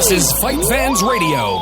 This is FightFans Radio.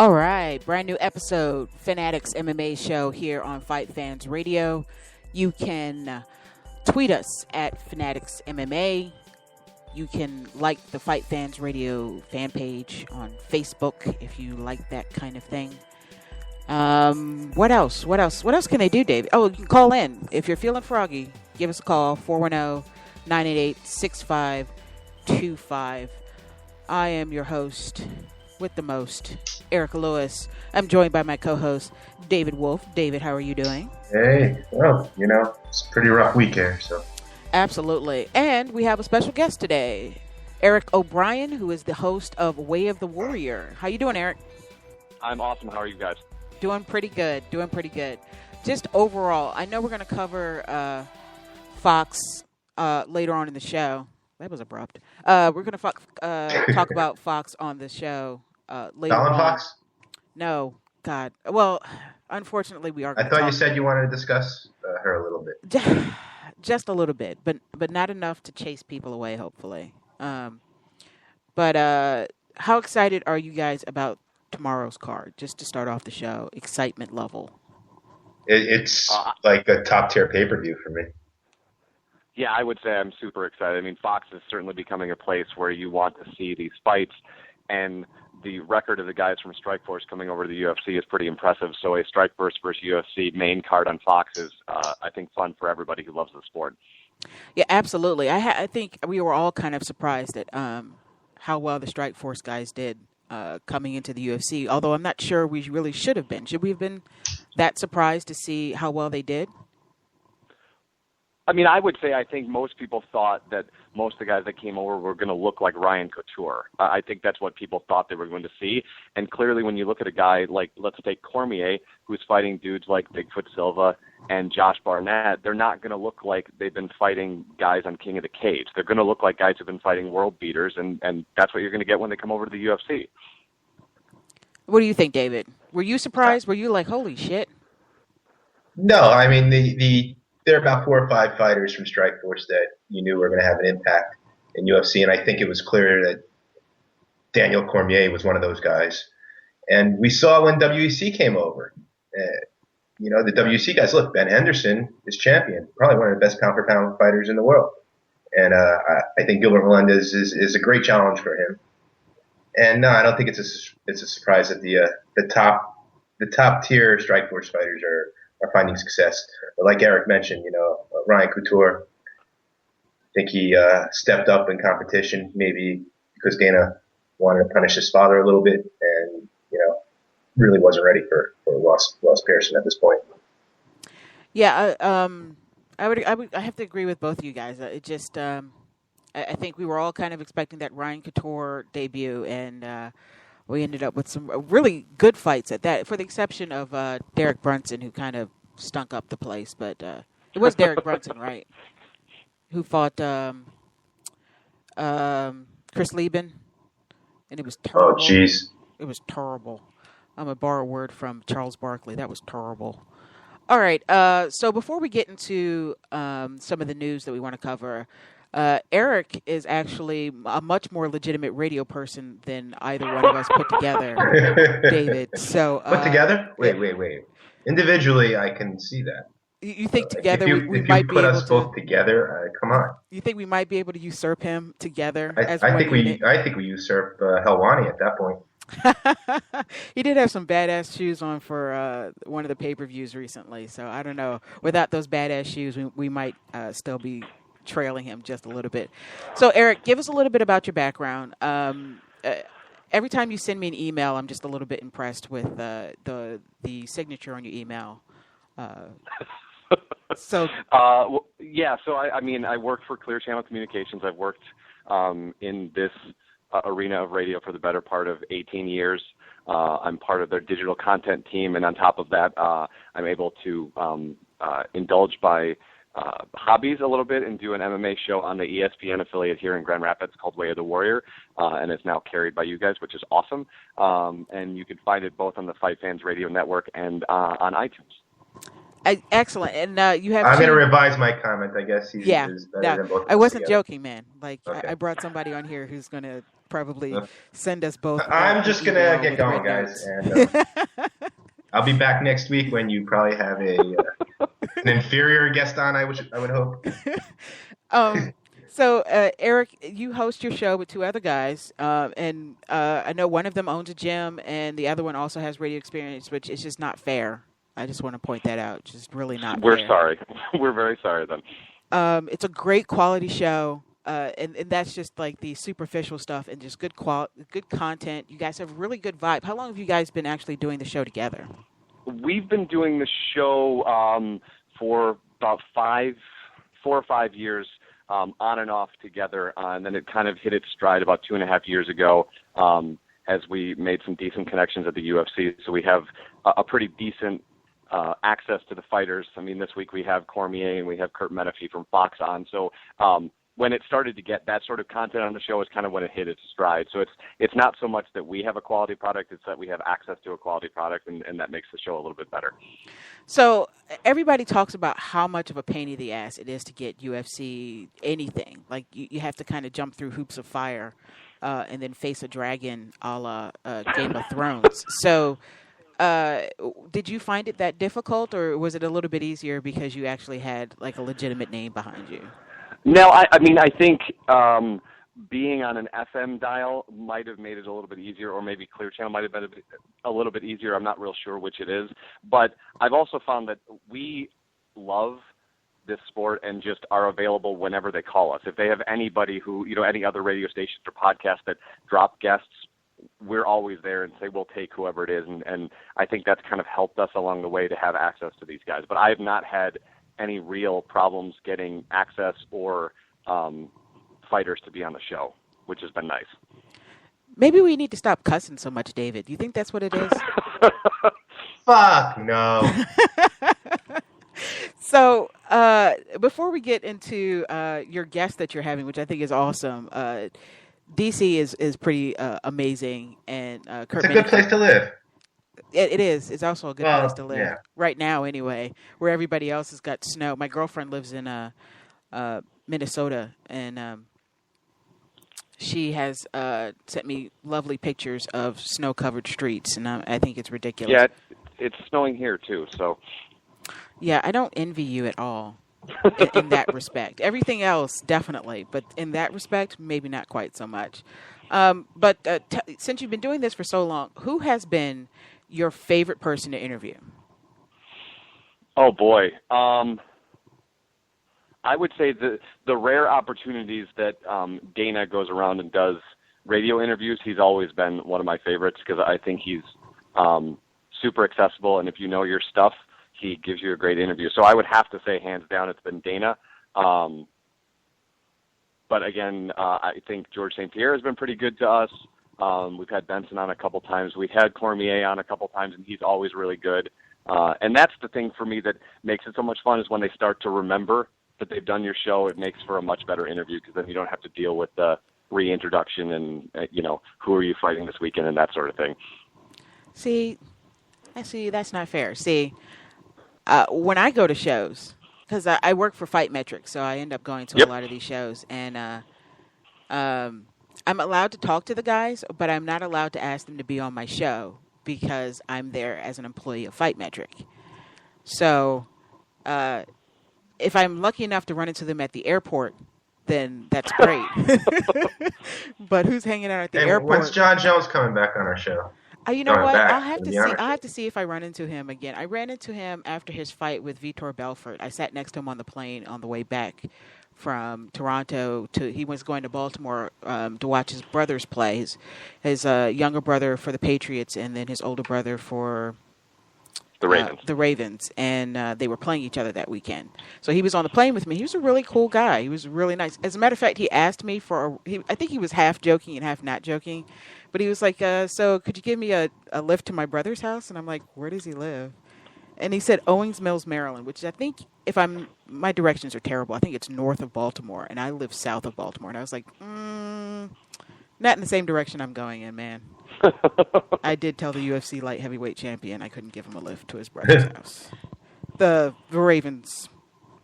All right, brand new episode, FanAddicts MMA Show here on FightFans Radio. You can tweet us at FanAddicts MMA. You can like the FightFans Radio fan page on Facebook if you like that kind of thing. What else? What else can they do, David? Oh, you can call in. If you're feeling froggy, give us a call, 410-988-6525. I am your host with the most, Erika Lewis. I'm joined by my co-host, David Wolf. David, how are you doing? Hey, well, it's a pretty rough week here, so. Absolutely. And we have a special guest today, Eric O'Brien, who is the host of Way of the Warrior. How you doing, Eric? I'm awesome. How are you guys? Doing pretty good. Just overall, I know we're going to cover Fox later on in the show. That was abrupt. We're going to talk about Fox on the show later on. Fox? No, God. Well, unfortunately, we are. I thought you said you wanted to discuss her a little bit. Just a little bit, but not enough to chase people away, hopefully. But how excited are you guys about tomorrow's card? Just to start off the show, excitement level. It's like a top-tier pay-per-view for me. Yeah, I would say I'm super excited. I mean, Fox is certainly becoming a place where you want to see these fights, and the record of the guys from Strikeforce coming over to the UFC is pretty impressive. So a Strikeforce versus UFC main card on Fox is, I think, fun for everybody who loves the sport. Yeah, absolutely. I think we were all kind of surprised at how well the Strikeforce guys did coming into the UFC, although I'm not sure we really should have been. Should we have been that surprised to see how well they did? I mean, I would say I think most people thought that most of the guys that came over were going to look like Ryan Couture. I think that's what people thought they were going to see. And clearly when you look at a guy like, let's take Cormier, who's fighting dudes like Bigfoot Silva and Josh Barnett, they're not going to look like they've been fighting guys on King of the Cage. They're going to look like guys who've been fighting world beaters, and that's what you're going to get when they come over to the UFC. What do you think, David? Were you surprised? Were you like, holy shit? No, I mean, there are about 4 or 5 fighters from Strikeforce that you knew were going to have an impact in UFC, and I think it was clear that Daniel Cormier was one of those guys. And we saw when WEC came over. The WEC guys, look, Ben Henderson is champion, probably one of the best pound-for-pound fighters in the world. And I think Gilbert Melendez is a great challenge for him. And no, I don't think it's a surprise that the top-tier Strikeforce fighters are finding success. But like Eric mentioned, Ryan Couture, I think he stepped up in competition, maybe because Dana wanted to punish his father a little bit, and really wasn't ready for Ross Pearson at this point. Yeah, I have to agree with both of you guys. It just I think we were all kind of expecting that Ryan Couture debut, and we ended up with some really good fights at that, for the exception of Derek Brunson, who kind of stunk up the place. But it was Derek Brunson, right? Who fought Chris Lieben, and it was terrible. Oh, jeez. It was terrible. I'm going to borrow a word from Charles Barkley. That was terrible. All right. So before we get into some of the news that we want to cover, Eric is actually a much more legitimate radio person than either one of us put together, David. So put together? Wait. Individually, I can see that. You think together we if might you be put able us both together? Come on. You think we might be able to usurp him together? I think we usurp Helwani at that point. He did have some badass shoes on for one of the pay-per-views recently, so I don't know. Without those badass shoes, we might still be trailing him just a little bit. So, Eric, give us a little bit about your background. Every time you send me an email, I'm just a little bit impressed with the signature on your email. So I mean, I work for Clear Channel Communications. I've worked in this arena of radio for the better part of 18 years. I'm part of their digital content team, and on top of that, I'm able to indulge by hobbies a little bit and do an MMA show on the ESPN affiliate here in Grand Rapids called Way of the Warrior, and it's now carried by you guys, which is awesome. And you can find it both on the FightFans Radio Network and on iTunes. Excellent. And you have. I'm going to revise my comment. I guess he's better than both of us I wasn't together. joking, man. Like Okay. I brought somebody on here who's going to probably send us both. I'm just going to get going, guys. And I'll be back next week when you probably have an inferior guest on, I would hope. So, Eric, you host your show with two other guys, and I know one of them owns a gym, and the other one also has radio experience, which is just not fair. I just want to point that out. It's just really not We're fair. sorry. We're very sorry then. It's a great quality show, and that's just like the superficial stuff and just good content. You guys have really good vibe. How long have you guys been actually doing the show together? We've been doing the show for about 4 or 5 years, on and off together, and then it kind of hit its stride about 2.5 years ago as we made some decent connections at the UFC. So we have a pretty decent access to the fighters. I mean, this week we have Cormier and we have Kurt Menefee from Fox on. So when it started to get that sort of content on the show is kind of when it hit its stride. So it's not so much that we have a quality product, it's that we have access to a quality product, and that makes the show a little bit better. So everybody talks about how much of a pain in the ass it is to get UFC anything. Like you have to kind of jump through hoops of fire and then face a dragon a la Game of Thrones. So did you find it that difficult, or was it a little bit easier because you actually had like a legitimate name behind you? No, I mean, I think being on an FM dial might have made it a little bit easier, or maybe Clear Channel might have been a little bit easier. I'm not real sure which it is. But I've also found that we love this sport and just are available whenever they call us. If they have anybody who, any other radio stations or podcasts that drop guests, we're always there and say we'll take whoever it is. And I think that's kind of helped us along the way to have access to these guys. But I have not had any real problems getting access or fighters to be on the show, which has been nice. Maybe we need to stop cussing so much, David. Do you think that's what it is? Fuck no. So before we get into your guest that you're having, which I think is awesome, DC is pretty amazing, and Kurt It's a good place to live. It is. It's also a good place to live right now, anyway, where everybody else has got snow. My girlfriend lives in Minnesota, and she has sent me lovely pictures of snow-covered streets, and I think it's ridiculous. Yeah, it's snowing here too. So. Yeah, I don't envy you at all in that respect. Everything else, definitely, but in that respect, maybe not quite so much. But since you've been doing this for so long, who has been your favorite person to interview? Oh boy, I would say the rare opportunities that Dana goes around and does radio interviews, he's always been one of my favorites because I think he's super accessible, and if you know your stuff, he gives you a great interview. So I would have to say, hands down, it's been Dana. But again, I think George St. Pierre has been pretty good to us. We've had Benson on a couple times. We've had Cormier on a couple times, and he's always really good. And that's the thing for me that makes it so much fun is when they start to remember that they've done your show. It makes for a much better interview because then you don't have to deal with the reintroduction and, who are you fighting this weekend and that sort of thing. See, that's not fair. See, when I go to shows, because I work for Fight Metrics, so I end up going to a lot of these shows, and I'm allowed to talk to the guys, but I'm not allowed to ask them to be on my show because I'm there as an employee of Fight Metric. So if I'm lucky enough to run into them at the airport, then that's great. But who's hanging out at the airport? When's John Jones coming back on our show? You know what? Back I'll have to see. Show. I'll have to see if I run into him again. I ran into him after his fight with Vitor Belfort. I sat next to him on the plane on the way back from Toronto he was going to Baltimore to watch his brothers play. His younger brother for the Patriots, and then his older brother for the Ravens, and they were playing each other that weekend. So he was on the plane with me. He was a really cool guy. He was really nice. As a matter of fact, he asked me I think he was half joking and half not joking, but he was like, so could you give me a lift to my brother's house? And I'm like, where does he live? And he said Owings Mills, Maryland, which I think, my directions are terrible. I think it's north of Baltimore, and I live south of Baltimore. And I was like, not in the same direction I'm going in, man. I did tell the UFC light heavyweight champion I couldn't give him a lift to his brother's house. The Ravens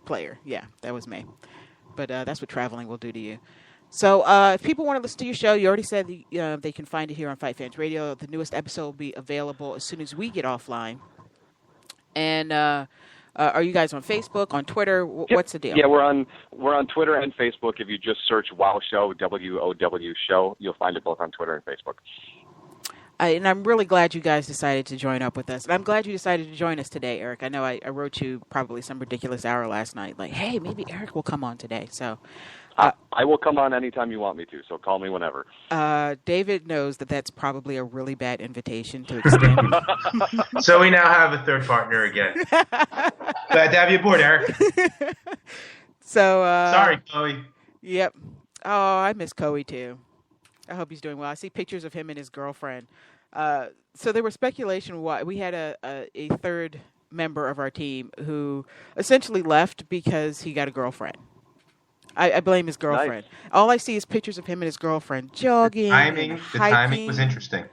player. Yeah, that was me. But that's what traveling will do to you. So if people want to listen to your show, you already said they can find it here on FightFans Radio. The newest episode will be available as soon as we get offline. And are you guys on Facebook, on Twitter? What's the deal? Yeah, we're on Twitter and Facebook. If you just search WOW Show, WOW Show, you'll find it both on Twitter and Facebook. And I'm really glad you guys decided to join up with us. And I'm glad you decided to join us today, Eric. I know I wrote you probably some ridiculous hour last night, like, hey, maybe Eric will come on today. So I will come on anytime you want me to, so call me whenever. David knows that that's probably a really bad invitation to extend. So we now have a third partner again. Glad to have you aboard, Eric. So sorry, Chloe. Yep. Oh, I miss Coey too. I hope he's doing well. I see pictures of him and his girlfriend. So there was speculation why we had a third member of our team who essentially left because he got a girlfriend. I blame his girlfriend. Nice. All I see is pictures of him and his girlfriend jogging. The timing was interesting.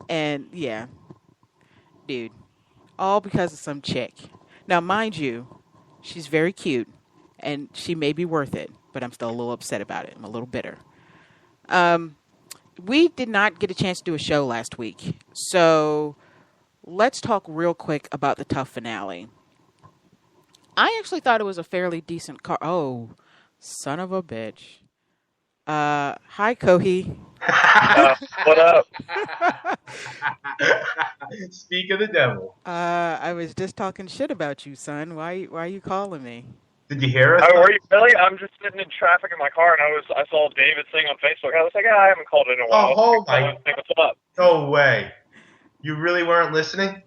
And yeah, dude, all because of some chick. Now, mind you, she's very cute, and she may be worth it, but I'm still a little upset about it. I'm a little bitter. We did not get a chance to do a show last week, so let's talk real quick about the Tough finale. I actually thought it was a fairly decent card. Oh, son of a bitch. Hi, Kohi. What up? Speak of the devil. I was just talking shit about you, son. Why are you calling me? Did you hear us? Oh, were you really? I'm just sitting in traffic in my car, and I saw David thing on Facebook. I was like, I haven't called in a while. Oh my! What's up? No way! You really weren't listening?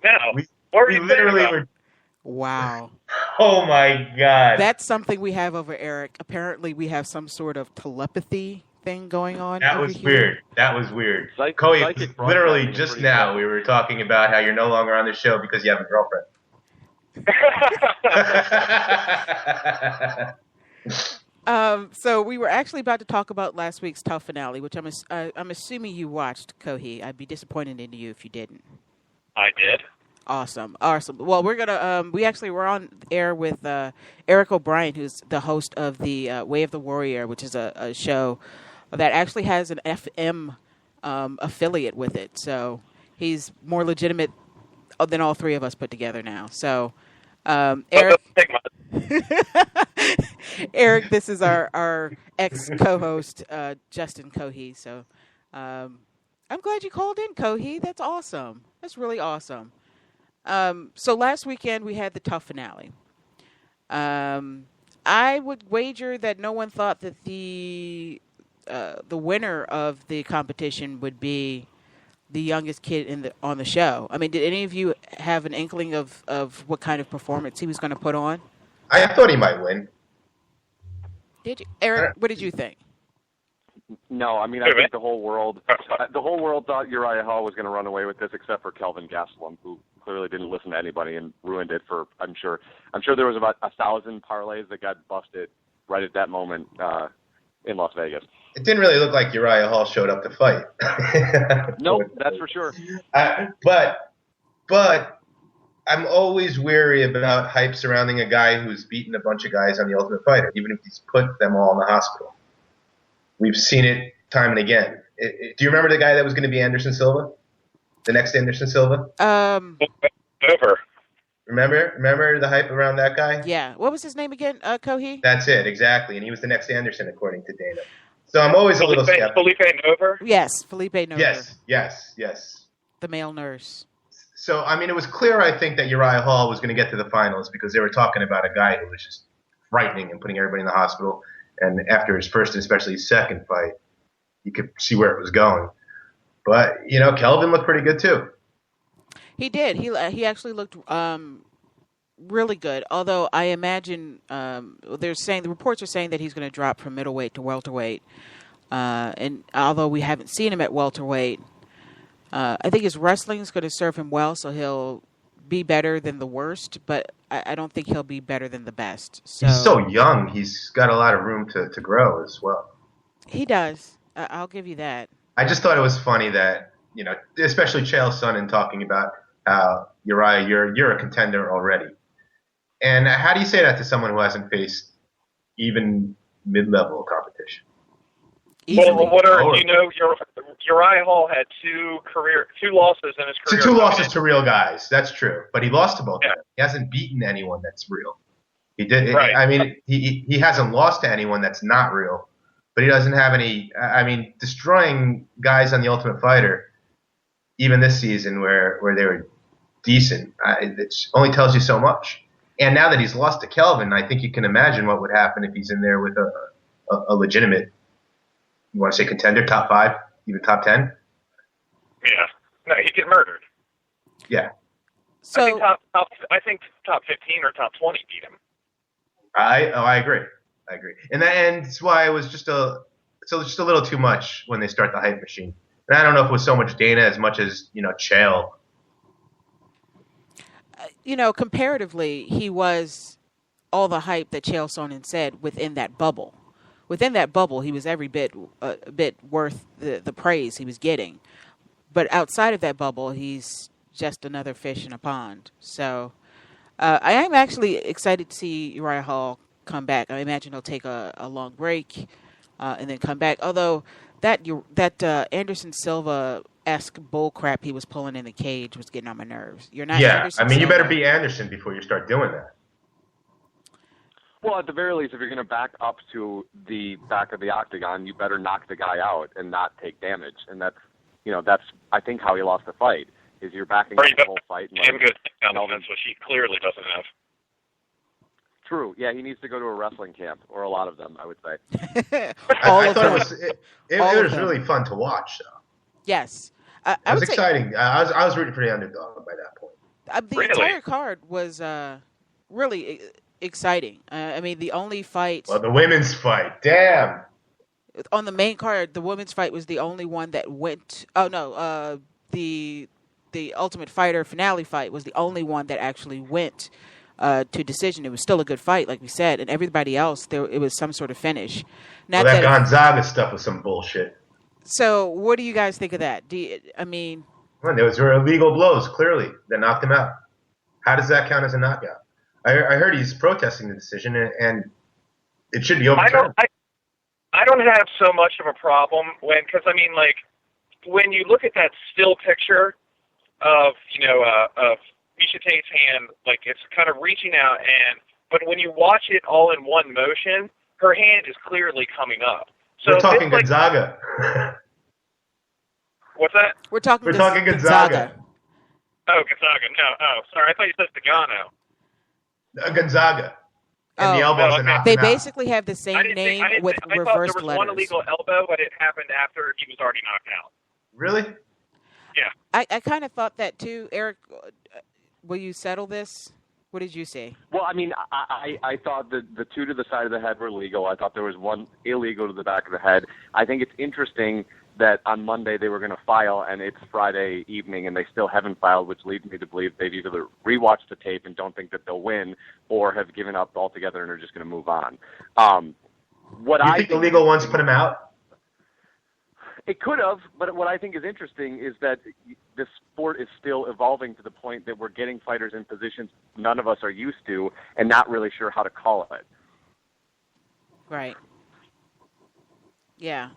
No. What were you literally were. Wow. Oh my God! That's something we have over Eric. Apparently, we have some sort of telepathy thing going on. That was weird. That was weird. Coey, literally just now we were talking about how you're no longer on the show because you have a girlfriend. So we were actually about to talk about last week's Tough finale, which I'm assuming you watched, Kohi. I'd be disappointed in you if you didn't. I did. Awesome. Well, we're gonna we're on air with Eric O'Brien, who's the host of the Way of the Warrior, which is a show that actually has an FM affiliate with it. So he's more legitimate than all three of us put together now. So. Eric, Eric, this is our ex-co-host, Justin Kohi. So I'm glad you called in, Kohi. That's awesome. That's really awesome. So last weekend we had the Tough finale. I would wager that no one thought that the winner of the competition would be the youngest kid on the show. I mean, did any of you have an inkling of what kind of performance he was going to put on? I thought he might win. Did you, Eric? What did you think? No, I mean, I think the whole world thought Uriah Hall was going to run away with this, except for Kelvin Gastelum, who clearly didn't listen to anybody and ruined it for. I'm sure there was about 1,000 parlays that got busted right at that moment in Las Vegas. It didn't really look like Uriah Hall showed up to fight. Nope, that's for sure. But I'm always wary about hype surrounding a guy who's beaten a bunch of guys on The Ultimate Fighter, even if he's put them all in the hospital. We've seen it time and again. Do you remember the guy that was going to be Anderson Silva? The next Anderson Silva? Over. Remember the hype around that guy? Yeah. What was his name again? Kohi? That's it, exactly. And he was the next Anderson, according to Dana. So I'm always a little skeptical. Felipe Nover? Yes, Felipe Nover. Yes. The male nurse. So, I mean, it was clear, I think, that Uriah Hall was going to get to the finals because they were talking about a guy who was just frightening and putting everybody in the hospital. And after his first and especially his second fight, you could see where it was going. But, Kelvin looked pretty good, too. He did. He actually looked really good. Although I imagine the reports are saying that he's going to drop from middleweight to welterweight. And although we haven't seen him at welterweight, I think his wrestling is going to serve him well, so he'll be better than the worst. But I don't think he'll be better than the best. So, he's so young. He's got a lot of room to grow as well. He does. I'll give you that. I just thought it was funny that, especially Chael Sonnen talking about how, Uriah, you're a contender already. And how do you say that to someone who hasn't faced even mid-level competition? Easily. Well, Uriah Hall had two losses in his career. So 2 losses to real guys. That's true. But he lost to both of Yeah. them. He hasn't beaten anyone that's real. He did. Right. I mean, he hasn't lost to anyone that's not real. But he doesn't have any. I mean, destroying guys on The Ultimate Fighter, even this season where they were decent, it only tells you so much. And now that he's lost to Kelvin, I think you can imagine what would happen if he's in there with a legitimate, you want to say contender, top 5, even top 10? Yeah. No, he'd get murdered. Yeah. So I think top 15 or top 20 beat him. I agree. And that's why it was just a little too much when they start the hype machine. And I don't know if it was so much Dana as much as, Chael. Comparatively, he was all the hype that Chael Sonnen said within that bubble. Within that bubble, he was every bit worth the praise he was getting. But outside of that bubble, he's just another fish in a pond. So I am actually excited to see Uriah Hall come back. I imagine he'll take a long break and then come back. Although that Anderson Silva-esque bullcrap he was pulling in the cage was getting on my nerves. You're not. Yeah, Anderson I mean, you Silva. better be Anderson before you start doing that. Well, at the very least, if you're going to back up to the back of the octagon, you better knock the guy out and not take damage. And that's I think how he lost the fight. Is you're backing up the whole fight. Damn good elements, which he clearly doesn't have. True. Yeah, he needs to go to a wrestling camp, or a lot of them, I would say. I thought it was really fun to watch, though. Yes. It was exciting. I was rooting for the underdog by that point. The entire card was really exciting. I mean, the only fight... Well, the women's fight. Damn. On the main card, the women's fight was the only one that went... Oh, no. The Ultimate Fighter finale fight was the only one that actually went to decision. It was still a good fight, like we said, and everybody else, it was some sort of finish. Well, that Gonzaga stuff was some bullshit. So, what do you guys think of that? Well, those were illegal blows, clearly, that knocked him out. How does that count as a knockout? I heard he's protesting the decision, and it should be overturned. I don't have so much of a problem because when you look at that still picture of Miesha Tate's hand, it's kind of reaching out, but when you watch it all in one motion, her hand is clearly coming up. So we're talking Gonzaga. What's that? We're talking Gonzaga. Oh, Gonzaga. No. Oh, sorry. I thought you said Pagano. Gonzaga. And the elbows are knocked They him basically have the same name with I reversed thought there was letters. one illegal elbow, but it happened after he was already knocked out. Really? Yeah. I kind of thought that too. Eric, will you settle this? What did you say? Well, I mean, I thought that the 2 to the side of the head were legal. I thought there was 1 illegal to the back of the head. I think it's interesting that on Monday they were going to file, and it's Friday evening, and they still haven't filed, which leads me to believe they've either rewatched the tape and don't think that they'll win, or have given up altogether and are just going to move on. You think the legal ones put him out? It could have, but what I think is interesting is that the sport is still evolving to the point that we're getting fighters in positions none of us are used to and not really sure how to call it. Right. Yeah.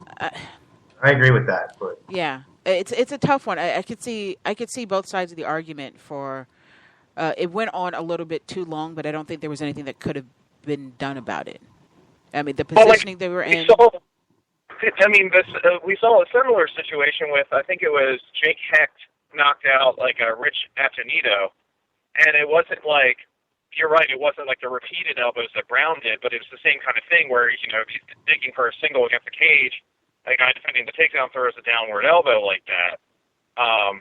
I agree with that. But yeah. It's a tough one. I could see both sides of the argument for It went on a little bit too long, but I don't think there was anything that could have been done about it. I mean, the positioning they were in. We saw a similar situation with, I think it was Jake Hecht knocked out Rich Atenito, and it wasn't like, you're right, it wasn't like the repeated elbows that Brown did, but it was the same kind of thing where, if he's digging for a single against the cage, the guy defending the takedown throws a downward elbow like that. I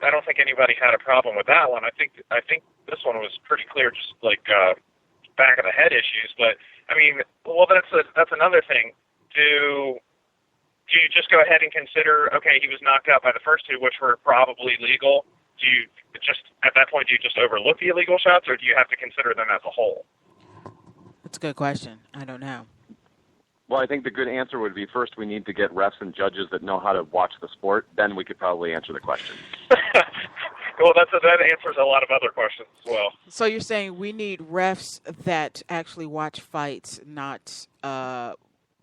don't think anybody had a problem with that one. I think this one was pretty clear, just back of the head issues. But that's another thing. Do you just go ahead and consider, okay, he was knocked out by the first two, which were probably legal? Do you just at that point overlook the illegal shots, or do you have to consider them as a whole? That's a good question. I don't know. Well, I think the good answer would be, first we need to get refs and judges that know how to watch the sport. Then we could probably answer the question. Well, that answers a lot of other questions as well. So you're saying we need refs that actually watch fights, not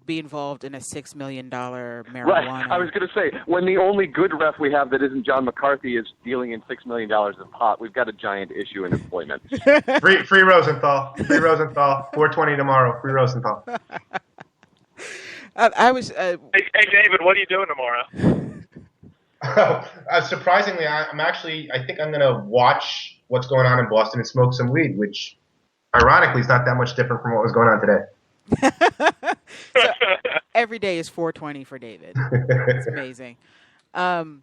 be involved in a $6 million marijuana. Right. I was going to say, when the only good ref we have that isn't John McCarthy is dealing in $6 million of pot, we've got a giant issue in employment. Free Rosenthal. Free Rosenthal. 420 tomorrow. Free Rosenthal. Hey, David, what are you doing tomorrow? Surprisingly, I think I'm going to watch what's going on in Boston and smoke some weed, which ironically is not that much different from what was going on today. So, every day is 420 for David. It's amazing. Hey, I'm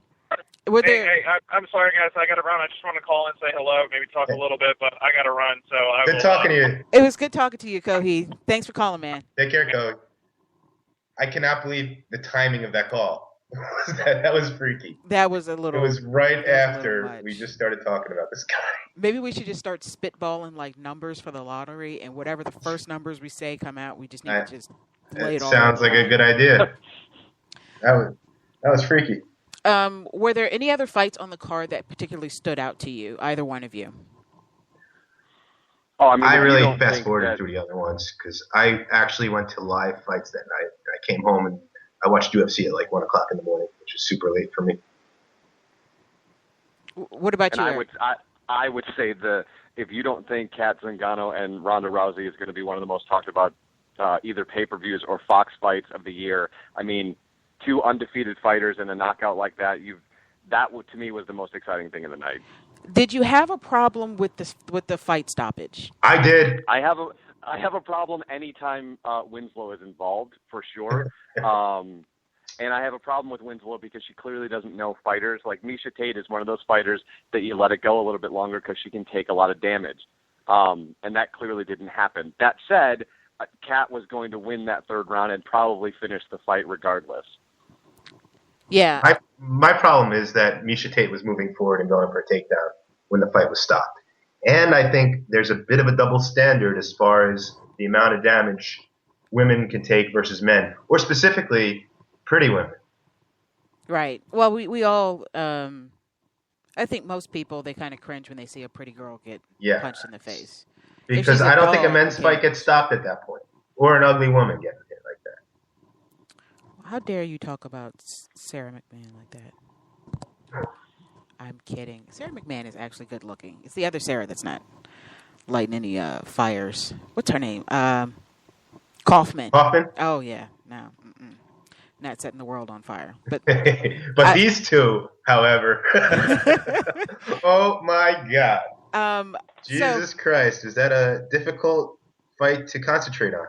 sorry, guys. I got to run. I just want to call and say hello, maybe talk a little bit, but I got to run. So Good talking to you. It was good talking to you, Kohi. Thanks for calling, man. Take care, Kohi. I cannot believe the timing of that call. That was freaky. That was a little. It was right after we just started talking about this guy. Maybe we should just start spitballing numbers for the lottery, and whatever the first numbers we say come out, we just need to just lay it all. Sounds like a good idea. That was freaky. Were there any other fights on the card that particularly stood out to you, either one of you? I really fast-forwarded through the other ones because I actually went to live fights that night. I came home and I watched UFC at 1 o'clock in the morning, which is super late for me. What about you, Eric? I would say if you don't think Kat Zingano and Ronda Rousey is going to be one of the most talked about either pay-per-views or Fox fights of the year, two undefeated fighters and a knockout like that, to me was the most exciting thing of the night. Did you have a problem with the fight stoppage? I did. I have a problem anytime Winslow is involved, for sure. And I have a problem with Winslow because she clearly doesn't know fighters. Miesha Tate is one of those fighters that you let it go a little bit longer because she can take a lot of damage. And that clearly didn't happen. That said, Kat was going to win that third round and probably finish the fight regardless. Yeah. My problem is that Miesha Tate was moving forward and going for a takedown when the fight was stopped. And I think there's a bit of a double standard as far as the amount of damage women can take versus men, or specifically pretty women. Right. Well, we all, I think most people, they kind of cringe when they see a pretty girl get punched in the face. Because I don't think a men's fight gets stopped at that point, or an ugly woman getting hit like that. How dare you talk about Sarah McMahon like that? I'm kidding. Sarah McMahon is actually good looking. It's the other Sarah that's not lighting any fires. What's her name? Kaufman. Kaufman? Oh, yeah. No. Mm-mm. Not setting the world on fire. But these two, however. Oh, my God. Jesus Christ. Is that a difficult fight to concentrate on?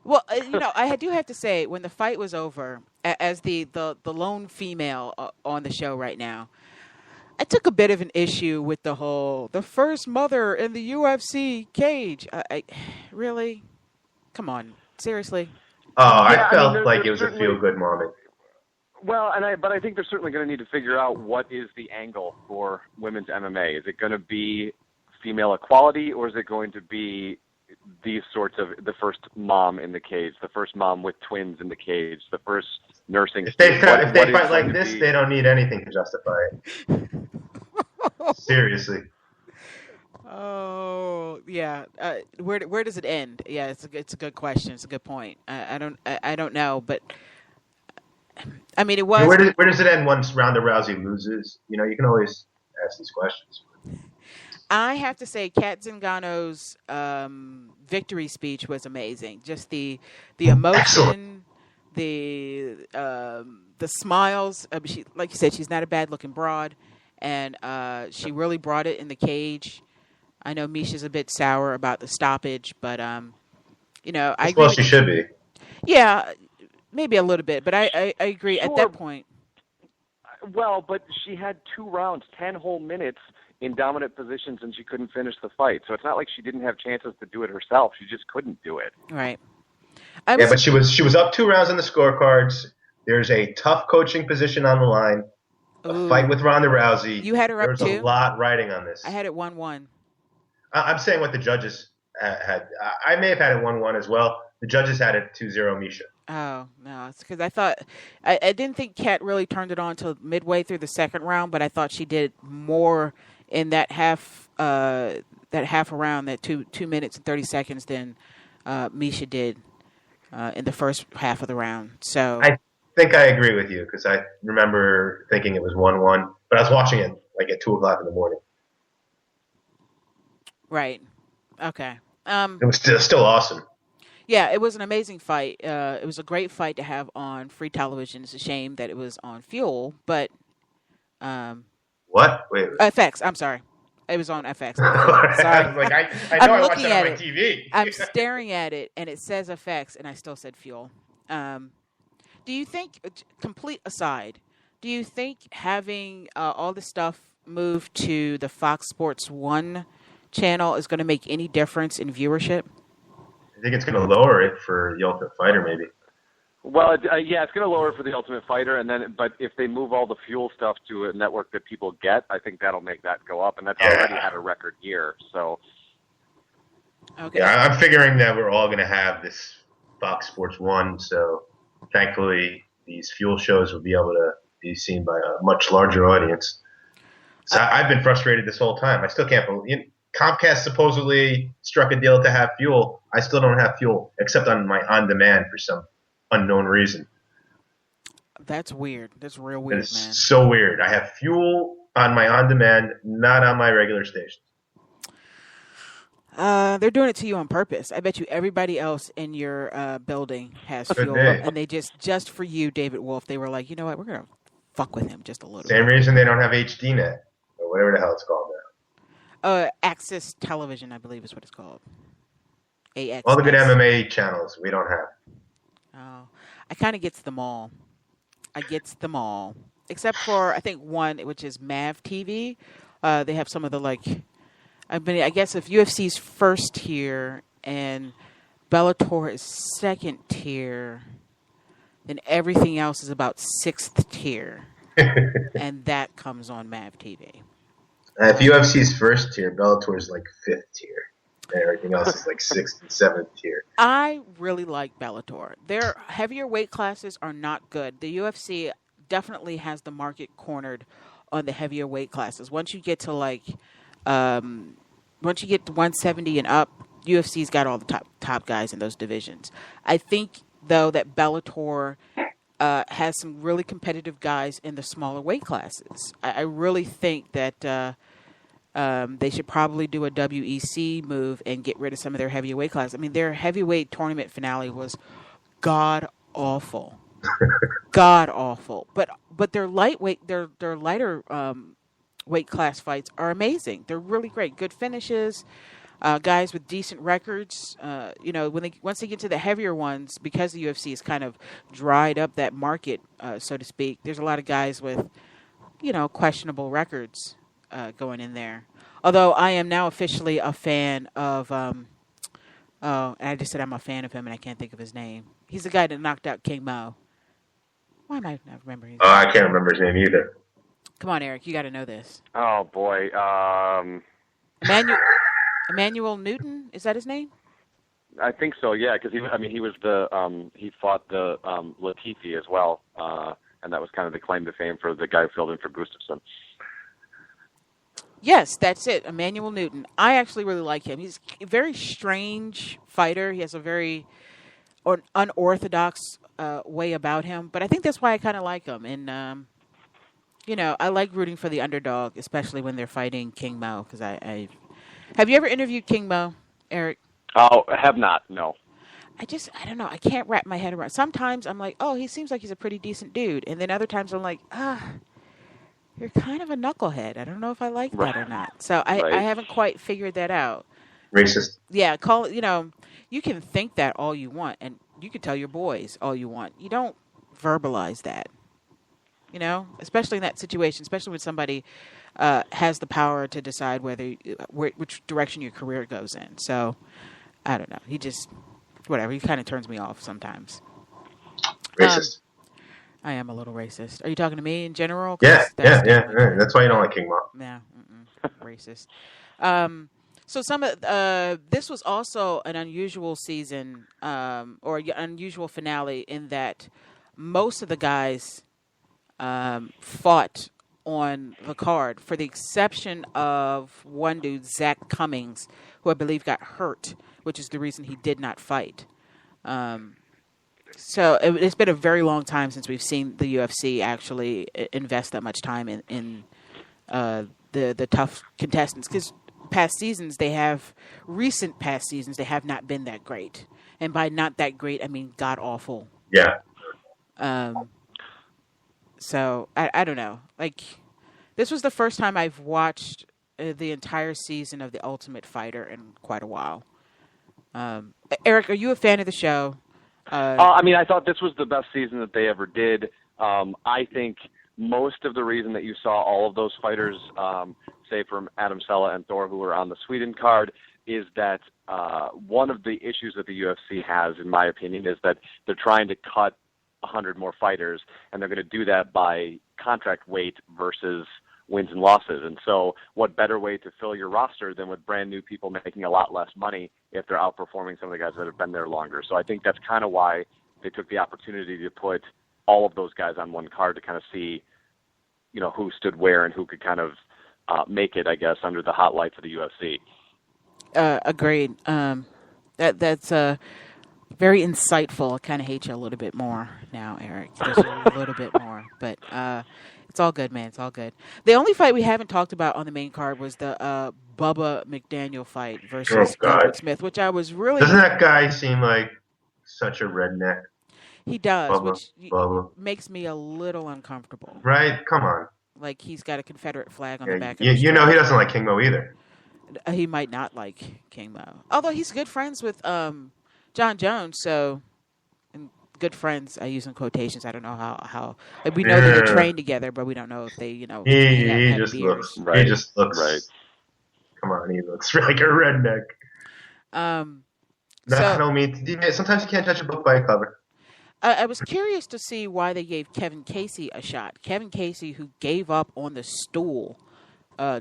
Well, I do have to say, when the fight was over, as the lone female on the show right now, I took a bit of an issue with the first mother in the UFC cage. Really? Come on. Seriously? Oh, I felt like it was a feel-good moment. Well, but I think they're certainly going to need to figure out what is the angle for women's MMA. Is it going to be female equality, or is it going to be these sorts of the first mom in the cage, the first mom with twins in the cage, the first nursing? If they fight like this, they don't need anything to justify it. Seriously. Oh yeah. Where does it end? Yeah, it's a good question. It's a good point. I don't know, but it was. Where does it end once Ronda Rousey loses? You can always ask these questions. I have to say, Kat Zingano's victory speech was amazing. Just the emotion, the smiles. She, like you said, she's not a bad-looking broad, and she really brought it in the cage. I know Misha's a bit sour about the stoppage, but I agree. Well, she should be. Yeah, maybe a little bit, but I agree at that point. Well, but she had 2 rounds, 10 whole minutes in dominant positions, and she couldn't finish the fight. So it's not like she didn't have chances to do it herself. She just couldn't do it. Right. But she was up 2 rounds on the scorecards. There's a tough coaching position on the line. A fight with Ronda Rousey. You had her up There's too? a lot riding on this. I had it 1-1. I'm saying what the judges had. I may have had it 1-1 as well. The judges had it 2-0 Misha. Oh, no. It's because I thought I didn't think Kat really turned it on until midway through the second round, but I thought she did more in that half around, that 2 minutes and 30 seconds than Misha did in the first half of the round. So I think I agree with you because I remember thinking it was 1-1, but I was watching it like at 2 o'clock in the morning. Right. Okay. It was still awesome. Yeah, it was an amazing fight. It was a great fight to have on free television. It's a shame that it was on Fuel, but what? Wait. FX. I'm sorry. It was on FX. Sorry. I know I watched it on my TV. I'm staring at it, and it says FX, and I still said Fuel. Do you think, complete aside, do you think having all the stuff moved to the Fox Sports 1 channel is going to make any difference in viewership? I think it's going to lower it for The Ultimate Fighter, maybe. Well, it's going to lower it for The Ultimate Fighter, but if they move all the Fuel stuff to a network that people get, I think that'll make that go up, and that's already had a record year. So, okay. Yeah, I'm figuring that we're all going to have this Fox Sports 1, so thankfully these Fuel shows will be able to be seen by a much larger audience. So I've been frustrated this whole time. I still can't believe Comcast supposedly struck a deal to have Fuel. I still don't have Fuel, except on my on-demand for some unknown reason. That's weird. That's real weird, it's man. So weird. I have Fuel on my on-demand, not on my regular station. They're doing it to you on purpose. I bet you everybody else in your building has Fuel, and they just for you, David Wolf, they were like, you know what, we're gonna fuck with him just a little. Same reason they don't have HDNet or whatever the hell it's called now. Access Television, I believe is what it's called. AXS. All the good MMA channels we don't have. Oh, I kind of gets them all. Except for, I think, one, which is Mav TV. They have some of the, I guess if UFC's first tier and Bellator is second tier, then everything else is about 6th tier. And that comes on Mav TV. If UFC's first tier, Bellator's 5th tier. And everything else is 6th and 7th tier. I really like Bellator. Their heavier weight classes are not good. The UFC definitely has the market cornered on the heavier weight classes. Once you get to 170 and up, UFC's got all the top guys in those divisions. I think though that Bellator has some really competitive guys in the smaller weight classes. I really think that they should probably do a WEC move and get rid of some of their heavier weight classes. I mean, their heavyweight tournament finale was god awful, god awful. But their lightweight, their lighter weight class fights are amazing. They're really great, good finishes. Guys with decent records, once they get to the heavier ones, because the UFC has kind of dried up that market, so to speak. There's a lot of guys with, questionable records going in there. Although I am now officially a fan of, and I just said I'm a fan of him, and I can't think of his name. He's the guy that knocked out King Mo. Why am I not remembering his name? I can't remember his name either. Come on, Eric, you got to know this. Oh boy, Emmanuel Newton, is that his name? I think so. Yeah, because he was he fought the Latifi as well, and that was kind of the claim to fame for the guy who filled in for Gustafsson. Yes, that's it. Emmanuel Newton. I actually really like him. He's a very strange fighter. He has a very unorthodox way about him, but I think that's why I kind of like him. And I like rooting for the underdog, especially when they're fighting King Mo. Because I have you ever interviewed King Mo, Eric? Oh, have not. No. I don't know. I can't wrap my head around. Sometimes I'm like, oh, he seems like he's a pretty decent dude, and then other times I'm like, you're kind of a knucklehead. I don't know if I like that or not. So I haven't quite figured that out. Racist. Yeah, you can think that all you want, and you can tell your boys all you want. You don't verbalize that, especially in that situation, especially when somebody has the power to decide which direction your career goes in. So, I don't know. He just, whatever. He kind of turns me off sometimes. Racist. I am a little racist. Are you talking to me in general? Yeah. That's why you don't like King Mo. Yeah, racist. So this was also an unusual season, or an unusual finale in that most of the guys fought on the card, for the exception of one dude, Zach Cummings, who I believe got hurt, which is the reason he did not fight. So it's been a very long time since we've seen the UFC actually invest that much time in the tough contestants, because recent past seasons, they have not been that great. And by not that great, I mean god awful. Yeah. So I don't know. Like, this was the first time I've watched the entire season of The Ultimate Fighter in quite a while. Eric, are you a fan of the show? I thought this was the best season that they ever did. I think most of the reason that you saw all of those fighters, say from Adam Sella and Thor, who were on the Sweden card, is that one of the issues that the UFC has, in my opinion, is that they're trying to cut 100 more fighters, and they're going to do that by contract weight versus wins and losses. And so what better way to fill your roster than with brand new people making a lot less money if they're outperforming some of the guys that have been there longer. So I think that's kind of why they took the opportunity to put all of those guys on one card to kind of see, who stood where and who could kind of make it, I guess, under the hot lights of the UFC. Agreed. That's very insightful. I kind of hate you a little bit more now, Eric. Just a little bit more. But it's all good, man. It's all good. The only fight we haven't talked about on the main card was the Bubba McDaniel fight versus Edward Smith, which I was really... Doesn't that guy seem like such a redneck? He does, Bubba. Makes me a little uncomfortable. Right? Come on. Like, he's got a Confederate flag on the back of his shirt. He doesn't like King Mo either. He might not like King Mo. Although he's good friends with John Jones, so... And good friends, I use in quotations. I don't know how we know that they train together, but we don't know if they, He just looks right. Come on, he looks like a redneck. I don't mean... Sometimes you can't judge a book by a cover. I was curious to see why they gave Kevin Casey a shot. Kevin Casey, who gave up on the stool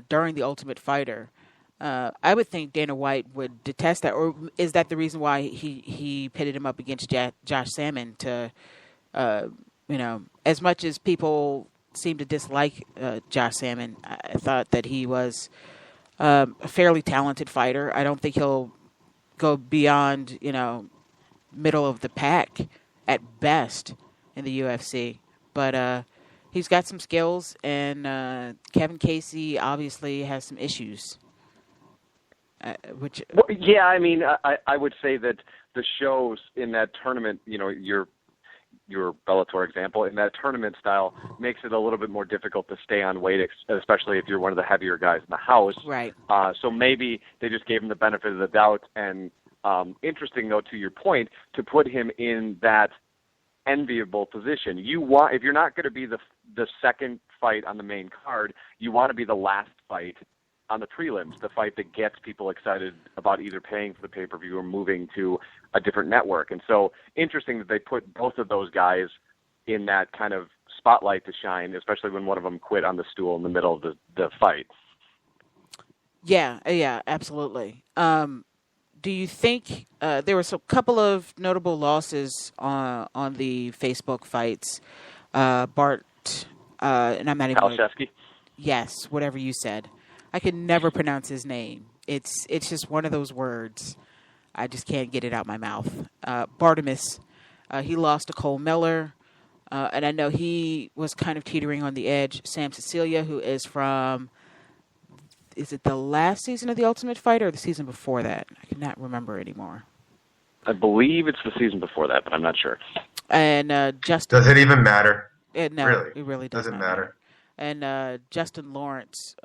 during The Ultimate Fighter. I would think Dana White would detest that. Or is that the reason why he pitted him up against Josh Salmon to, as much as people seem to dislike Josh Salmon, I thought that he was a fairly talented fighter. I don't think he'll go beyond, middle of the pack at best in the UFC. But he's got some skills, and Kevin Casey obviously has some issues. I would say that the shows in that tournament, your Bellator example, in that tournament style makes it a little bit more difficult to stay on weight, especially if you're one of the heavier guys in the house. Right. So maybe they just gave him the benefit of the doubt. And interesting, though, to your point, to put him in that enviable position. If you're not going to be the second fight on the main card, you want to be the last fight on the prelims, the fight that gets people excited about either paying for the pay-per-view or moving to a different network. And so interesting that they put both of those guys in that kind of spotlight to shine, especially when one of them quit on the stool in the middle of the fight. Yeah, absolutely. Do you think there was a couple of notable losses on the Facebook fights? Bart, and I'm not even... Kalashevsky? Yes, whatever you said. I can never pronounce his name. It's just one of those words. I just can't get it out my mouth. Bartimus, he lost to Cole Miller. and I know he was kind of teetering on the edge. Sam Cecilia, who is from, is it the last season of The Ultimate Fighter or the season before that? I cannot remember anymore. I believe it's the season before that, but I'm not sure. And Justin. Does it even matter? No, really? It really doesn't matter. And Justin Lawrence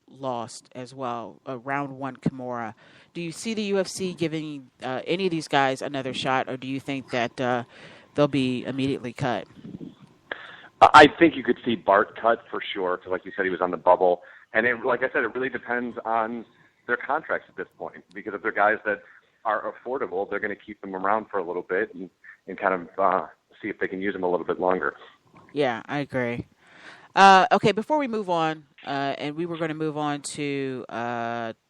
lost as well, round one Kimura. Do you see the UFC giving any of these guys another shot, or do you think that they'll be immediately cut? I think you could see Bart cut for sure, because like you said, he was on the bubble. And like I said, it really depends on their contracts at this point, because if they're guys that are affordable, they're going to keep them around for a little bit and kind of see if they can use them a little bit longer. Yeah, I agree. Okay, before we move on, and we were going to move on to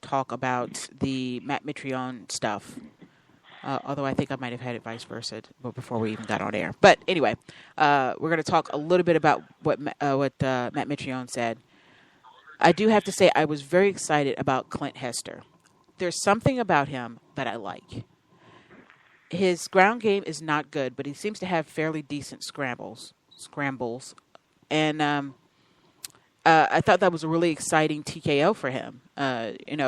talk about the Matt Mitrione stuff, although I think I might have had it vice versa before we even got on air. But anyway, we're going to talk a little bit about what Matt Mitrione said. I do have to say I was very excited about Clint Hester. There's something about him that I like. His ground game is not good, but he seems to have fairly decent scrambles. And I thought that was a really exciting TKO for him.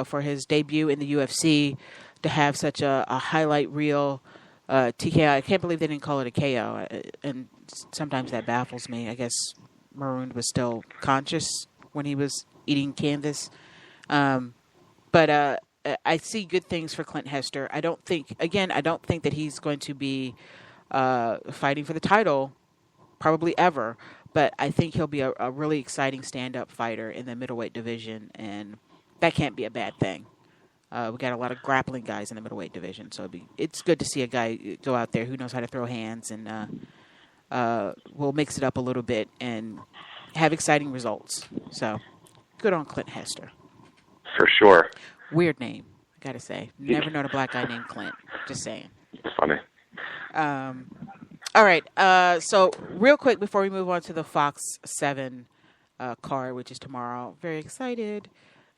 For his debut in the UFC, to have such a highlight reel TKO. I can't believe they didn't call it a KO. And sometimes that baffles me. I guess Maroon was still conscious when he was eating canvas. But I see good things for Clint Hester. I don't think that he's going to be fighting for the title probably ever, but I think he'll be a really exciting stand-up fighter in the middleweight division, and that can't be a bad thing. We got a lot of grappling guys in the middleweight division, so it's good to see a guy go out there who knows how to throw hands and will mix it up a little bit and have exciting results. So, good on Clint Hester. For sure. Weird name, I gotta say. Never known a black guy named Clint. Just saying. It's funny. All right. So real quick before we move on to the Fox 7 card, which is tomorrow. Very excited.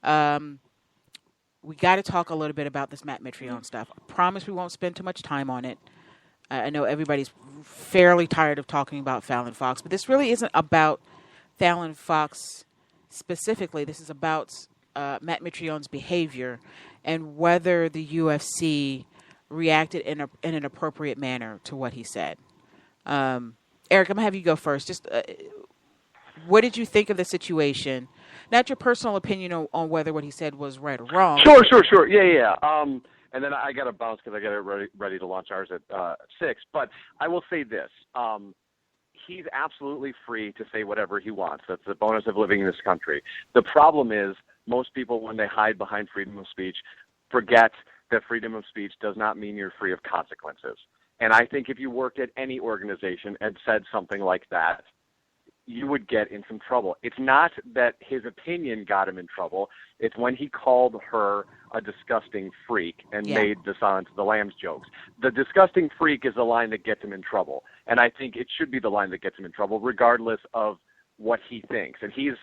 We got to talk a little bit about this Matt Mitrione stuff. I promise we won't spend too much time on it. I know everybody's fairly tired of talking about Fallon Fox, but this really isn't about Fallon Fox specifically. This is about Matt Mitrione's behavior and whether the UFC reacted in an appropriate manner to what he said. Eric, I'm going to have you go first. Just what did you think of the situation? Not your personal opinion on whether what he said was right or wrong. Sure. Yeah. And then I got to bounce because I got it ready to launch ours at 6. But I will say this. He's absolutely free to say whatever he wants. That's the bonus of living in this country. The problem is most people, when they hide behind freedom of speech, forget that freedom of speech does not mean you're free of consequences. And I think if you worked at any organization and said something like that, you would get in some trouble. It's not that his opinion got him in trouble. It's when he called her a disgusting freak and made the Silence of the Lambs jokes. The disgusting freak is the line that gets him in trouble. And I think it should be the line that gets him in trouble, regardless of what he thinks. And he's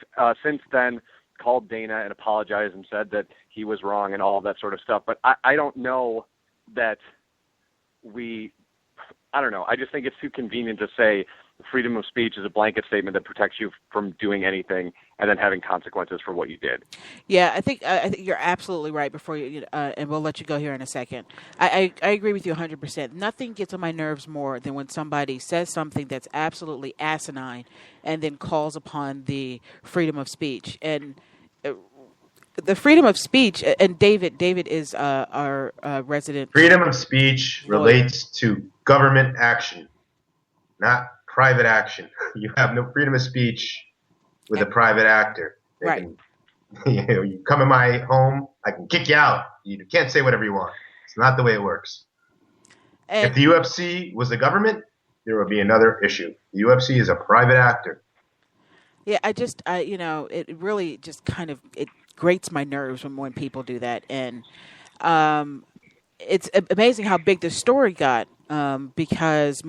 since then called Dana and apologized and said that he was wrong and all that sort of stuff. But I don't know that I don't know. I just think it's too convenient to say freedom of speech is a blanket statement that protects you from doing anything and then having consequences for what you did. Yeah, I think you're absolutely right. Before you, and we'll let you go here in a second. I agree with you 100%. Nothing gets on my nerves more than when somebody says something that's absolutely asinine and then calls upon the freedom of speech. And the freedom of speech, and David is our resident. Freedom of speech relates to government action, not private action. You have no freedom of speech with a private actor. Right. You come in my home, I can kick you out. You can't say whatever you want. It's not the way it works. And if the UFC was the government, there would be another issue. The UFC is a private actor. Yeah, it really just kind of it grates my nerves when people do that, and it's amazing how big this story got because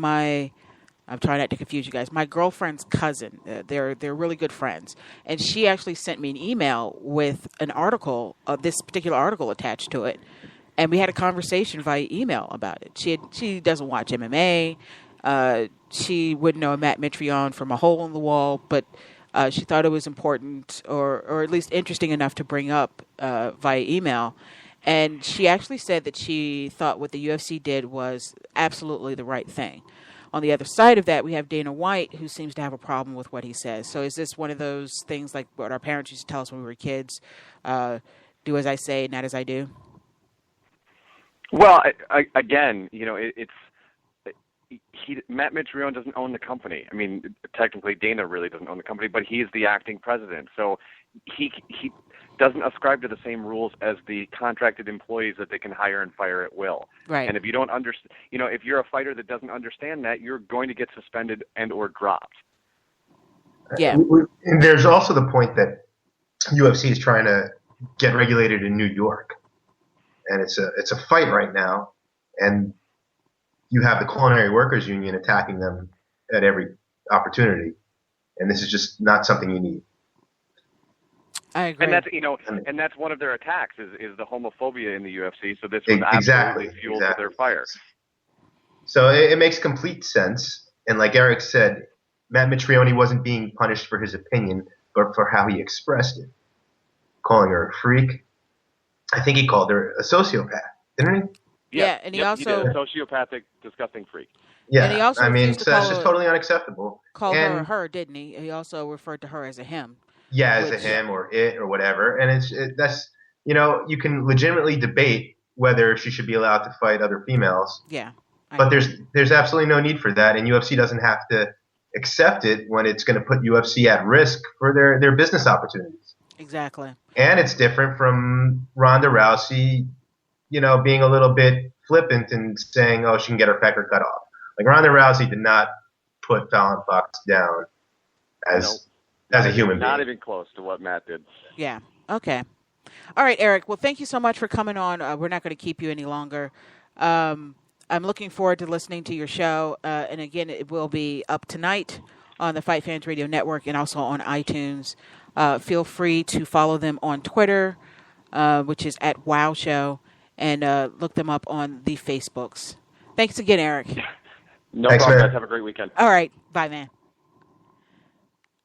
I'm trying not to confuse you guys. My girlfriend's cousin, they're really good friends, and she actually sent me an email with an article, this particular article attached to it, and we had a conversation via email about it. She doesn't watch MMA. She wouldn't know a Matt Mitrione from a hole in the wall, but she thought it was important or at least interesting enough to bring up via email. And she actually said that she thought what the UFC did was absolutely the right thing. On the other side of that, we have Dana White, who seems to have a problem with what he says. So is this one of those things like what our parents used to tell us when we were kids? Do as I say, not as I do? Well, again, Matt Mitrione doesn't own the company. I mean, technically, Dana really doesn't own the company, but he's the acting president. So he doesn't ascribe to the same rules as the contracted employees that they can hire and fire at will. Right. And if you don't understand, if you're a fighter that doesn't understand that, you're going to get suspended and or dropped. Yeah. And there's also the point that UFC is trying to get regulated in New York, and it's a fight right now, and you have the Culinary Workers Union attacking them at every opportunity, and this is just not something you need. I agree. And that's and that's one of their attacks is the homophobia in the UFC. So this was absolutely fuel to their fire. So it makes complete sense. And like Eric said, Matt Mitrione wasn't being punished for his opinion, but for how he expressed it, calling her a freak. I think he called her a sociopath, didn't he? Yeah, and he also he did, a sociopathic, disgusting freak. Yeah, and he also so that's just totally unacceptable. Called her, didn't he? He also referred to her as a him. Yeah, as a him or it or whatever. And that's you can legitimately debate whether she should be allowed to fight other females. Yeah. But there's absolutely no need for that, and UFC doesn't have to accept it when it's going to put UFC at risk for their business opportunities. Exactly. And it's different from Ronda Rousey, being a little bit flippant and saying, oh, she can get her pecker cut off. Like Ronda Rousey did not put Fallon Fox down as a human being. Not even close to what Matt did. Yeah. Okay. All right, Eric. Well, thank you so much for coming on. We're not going to keep you any longer. I'm looking forward to listening to your show. And again, it will be up tonight on the Fight Fans Radio Network and also on iTunes. Feel free to follow them on Twitter, which is at Wow Show, and look them up on the Facebooks. Thanks again, Eric. No Thanks, problem, man. guys. Have a great weekend. All right. Bye, man.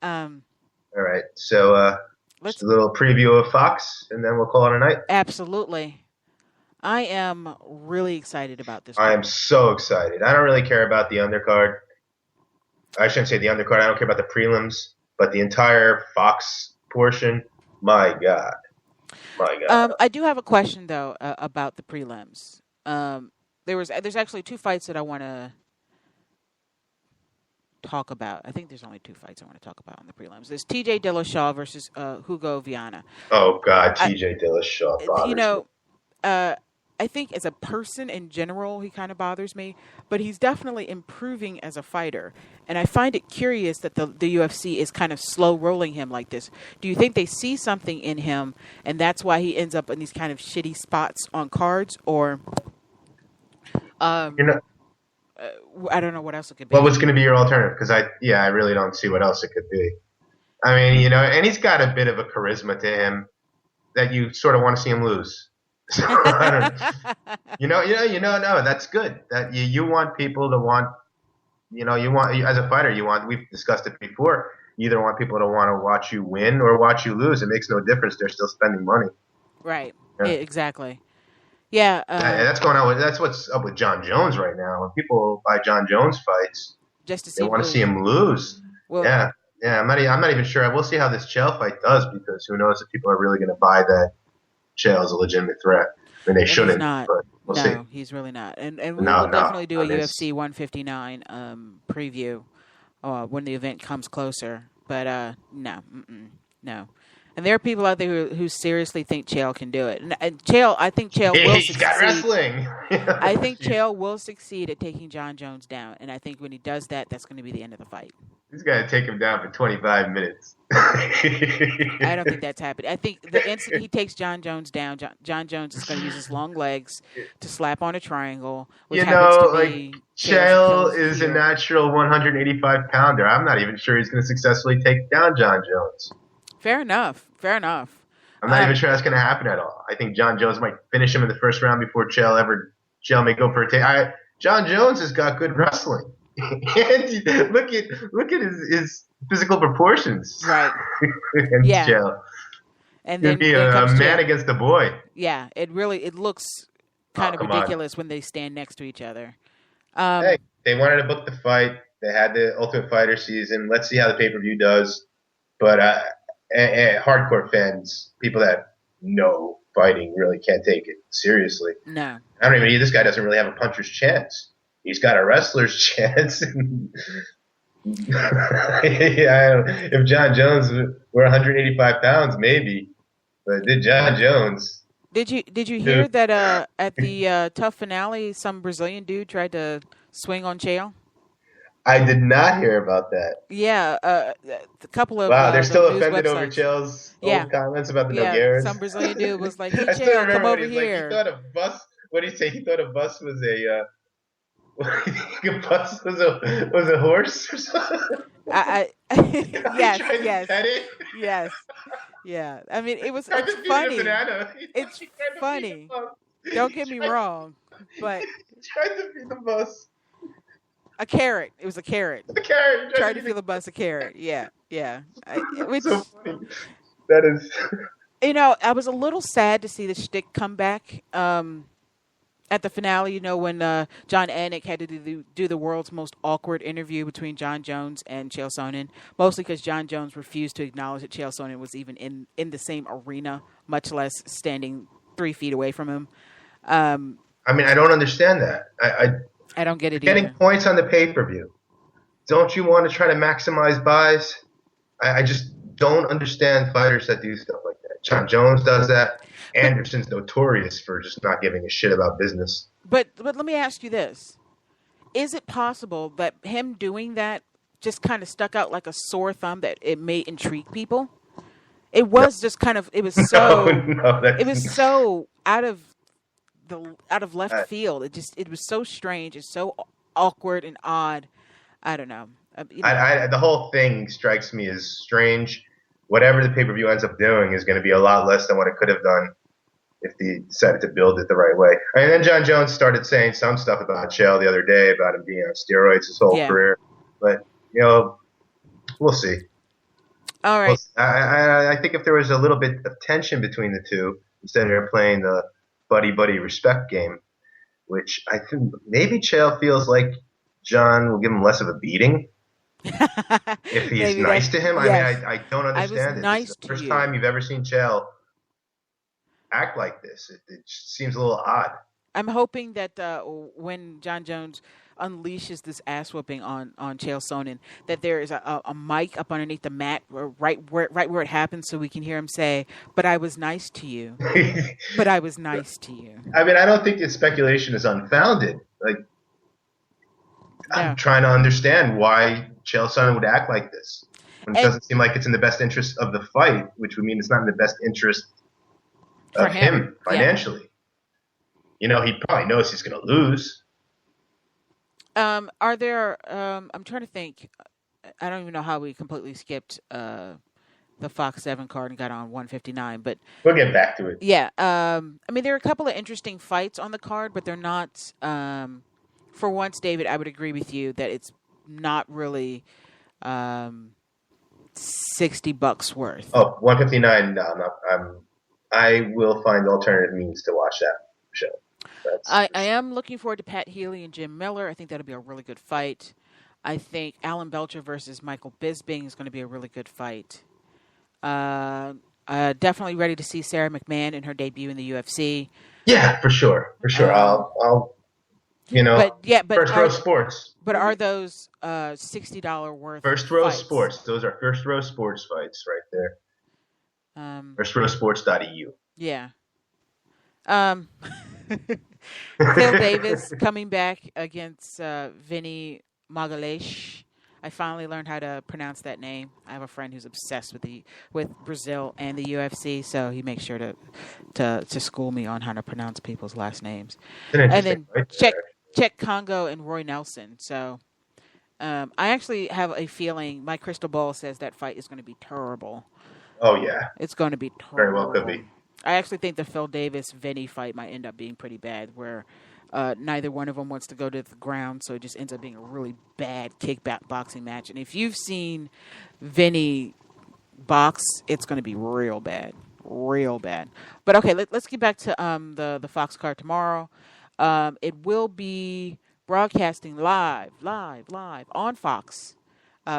All right. So just a little preview of Fox, and then we'll call it a night. Absolutely. I am really excited about this. I am so excited. I don't really care about the undercard. I shouldn't say the undercard. I don't care about the prelims, but the entire Fox portion, my God. I do have a question, though, about the prelims. There's actually two fights that I want to talk about. I think there's only two fights I want to talk about on the prelims. There's T.J. Dillashaw versus Hugo Viana. Oh, God, T.J. Dillashaw bothers me. I think as a person in general, he kind of bothers me, but he's definitely improving as a fighter. And I find it curious that the UFC is kind of slow rolling him like this. Do you think they see something in him and that's why he ends up in these kind of shitty spots on cards? Or I don't know what else it could be. What was going to be your alternative? Because I really don't see what else it could be. I mean, and he's got a bit of a charisma to him that you sort of want to see him lose. So, no, that's good. That you want people to want, as a fighter, we've discussed it before. You either want people to want to watch you win or watch you lose. It makes no difference. They're still spending money. Right. Yeah. Exactly. Yeah. That's what's up with John Jones right now. When people buy John Jones fights, just to see they want to see him lose. Well, yeah. I'm not even sure. We'll see how this Chael fight does, because who knows if people are really going to buy that Chael is a legitimate threat. I mean, they shouldn't, but we'll see. No, he's really not. And we'll definitely do a UFC 159 preview when the event comes closer. But no. And there are people out there who seriously think Chael can do it. And Chael, I think Chael will succeed. He's got wrestling. I think Chael will succeed at taking John Jones down. And I think when he does that, that's going to be the end of the fight. He's got to take him down for 25 minutes. I don't think that's happening. I think the instant he takes John Jones down, John Jones is going to use his long legs to slap on a triangle. Which Chael is a natural 185-pounder. I'm not even sure he's going to successfully take down John Jones. Fair enough. I'm not even sure that's going to happen at all. I think John Jones might finish him in the first round before Chael may go for a take. John Jones has got good wrestling. And look at his physical proportions. Right. And Yeah. Chael. And It'd then be a comes man Chael. against a boy. Yeah, it looks kind of come on. ridiculous when they stand next to each other. Hey, they wanted to book the fight. They had the Ultimate Fighter season. Let's see how the pay-per-view does. But hardcore fans, people that know fighting, really can't take it seriously. No. I don't even. This guy doesn't really have a puncher's chance. He's got a wrestler's chance. If John Jones were 185 pounds, maybe. But John Jones. Did you hear that at the tough finale, some Brazilian dude tried to swing on Chael? I did not hear about that. Yeah, a couple of wow, they're still offended websites. over Chael's old comments about the Nogueiras. Some Brazilian dude was like, "Hey, I still Chael, remember come when over he's here." Like, he thought a bus. What did he say? He thought a bus was a. A bus was a horse or something. Yes. Yeah. I mean, it's funny. It's funny. Don't get me wrong, but he tried to feed the bus a carrot. It was a carrot. A carrot. Tried to feed the bus a carrot. Yeah. Which, so funny. That is. I was a little sad to see the shtick come back. At the finale, when John Anik had to do the world's most awkward interview between John Jones and Chael Sonnen, mostly because John Jones refused to acknowledge that Chael Sonnen was even in the same arena, much less standing 3 feet away from him. I mean, I don't understand that. I don't get it getting either. Points on the pay-per-view. Don't you want to try to maximize buys? I just don't understand fighters that do stuff like that. John Jones does that. Anderson's notorious for just not giving a shit about business. But let me ask you this. Is it possible that him doing that just kind of stuck out like a sore thumb that it may intrigue people? It was just kind of, it was so, it was so out of left field. It was so strange. It's so awkward and odd. I don't know. The whole thing strikes me as strange. Whatever the pay-per-view ends up doing is going to be a lot less than what it could have done if they decided to build it the right way. And then John Jones started saying some stuff about Chael the other day about him being on steroids his whole career. But, we'll see. All right. I think if there was a little bit of tension between the two, instead of playing the buddy-buddy respect game, which I think maybe Chael feels like John will give him less of a beating. If he's nice to him. Yes. I mean, I don't understand it. It's the first time you've ever seen Chael act like this. It seems a little odd. I'm hoping that when John Jones unleashes this ass whooping on Chael Sonnen, that there is a mic up underneath the mat, right where it happens, so we can hear him say, "But I was nice to you." But I was nice to you. I mean, I don't think this speculation is unfounded. I'm trying to understand why Chael Sonnen would act like this. When it doesn't seem like it's in the best interest of the fight, which would mean it's not in the best interest of him financially. Yeah. He probably knows he's going to lose. Are there? I'm trying to think. I don't even know how we completely skipped the Fox 7 card and got on 159, but we'll get back to it. Yeah. I mean, there are a couple of interesting fights on the card, but they're not. For once, David, I would agree with you that it's not really $60 worth. Oh, 159. No, I will find alternative means to watch that show. I am looking forward to Pat Healy and Jim Miller. I think that'll be a really good fight. I think Alan Belcher versus Michael Bisping is going to be a really good fight. Definitely ready to see Sarah McMahon in her debut in the UFC. Yeah, for sure. I'll first row sports. But are those $60 worth? First row fights? Sports. Those are first row sports fights right there. FirstRowSports.eu. Yeah. Phil Davis coming back against Vinny Magalhães. I finally learned how to pronounce that name. I have a friend who's obsessed with Brazil and the UFC, so he makes sure to school me on how to pronounce people's last names. And then Czech Congo and Roy Nelson. So I actually have a feeling my crystal ball says that fight is going to be terrible. Oh, yeah. It's going to be terrible. Very well could be. I actually think the Phil Davis-Vinny fight might end up being pretty bad, where Neither one of them wants to go to the ground, so it just ends up being a really bad kickboxing match. And if you've seen Vinny box, it's going to be real bad. But okay, let's get back to the Fox card tomorrow. It will be broadcasting live on Fox,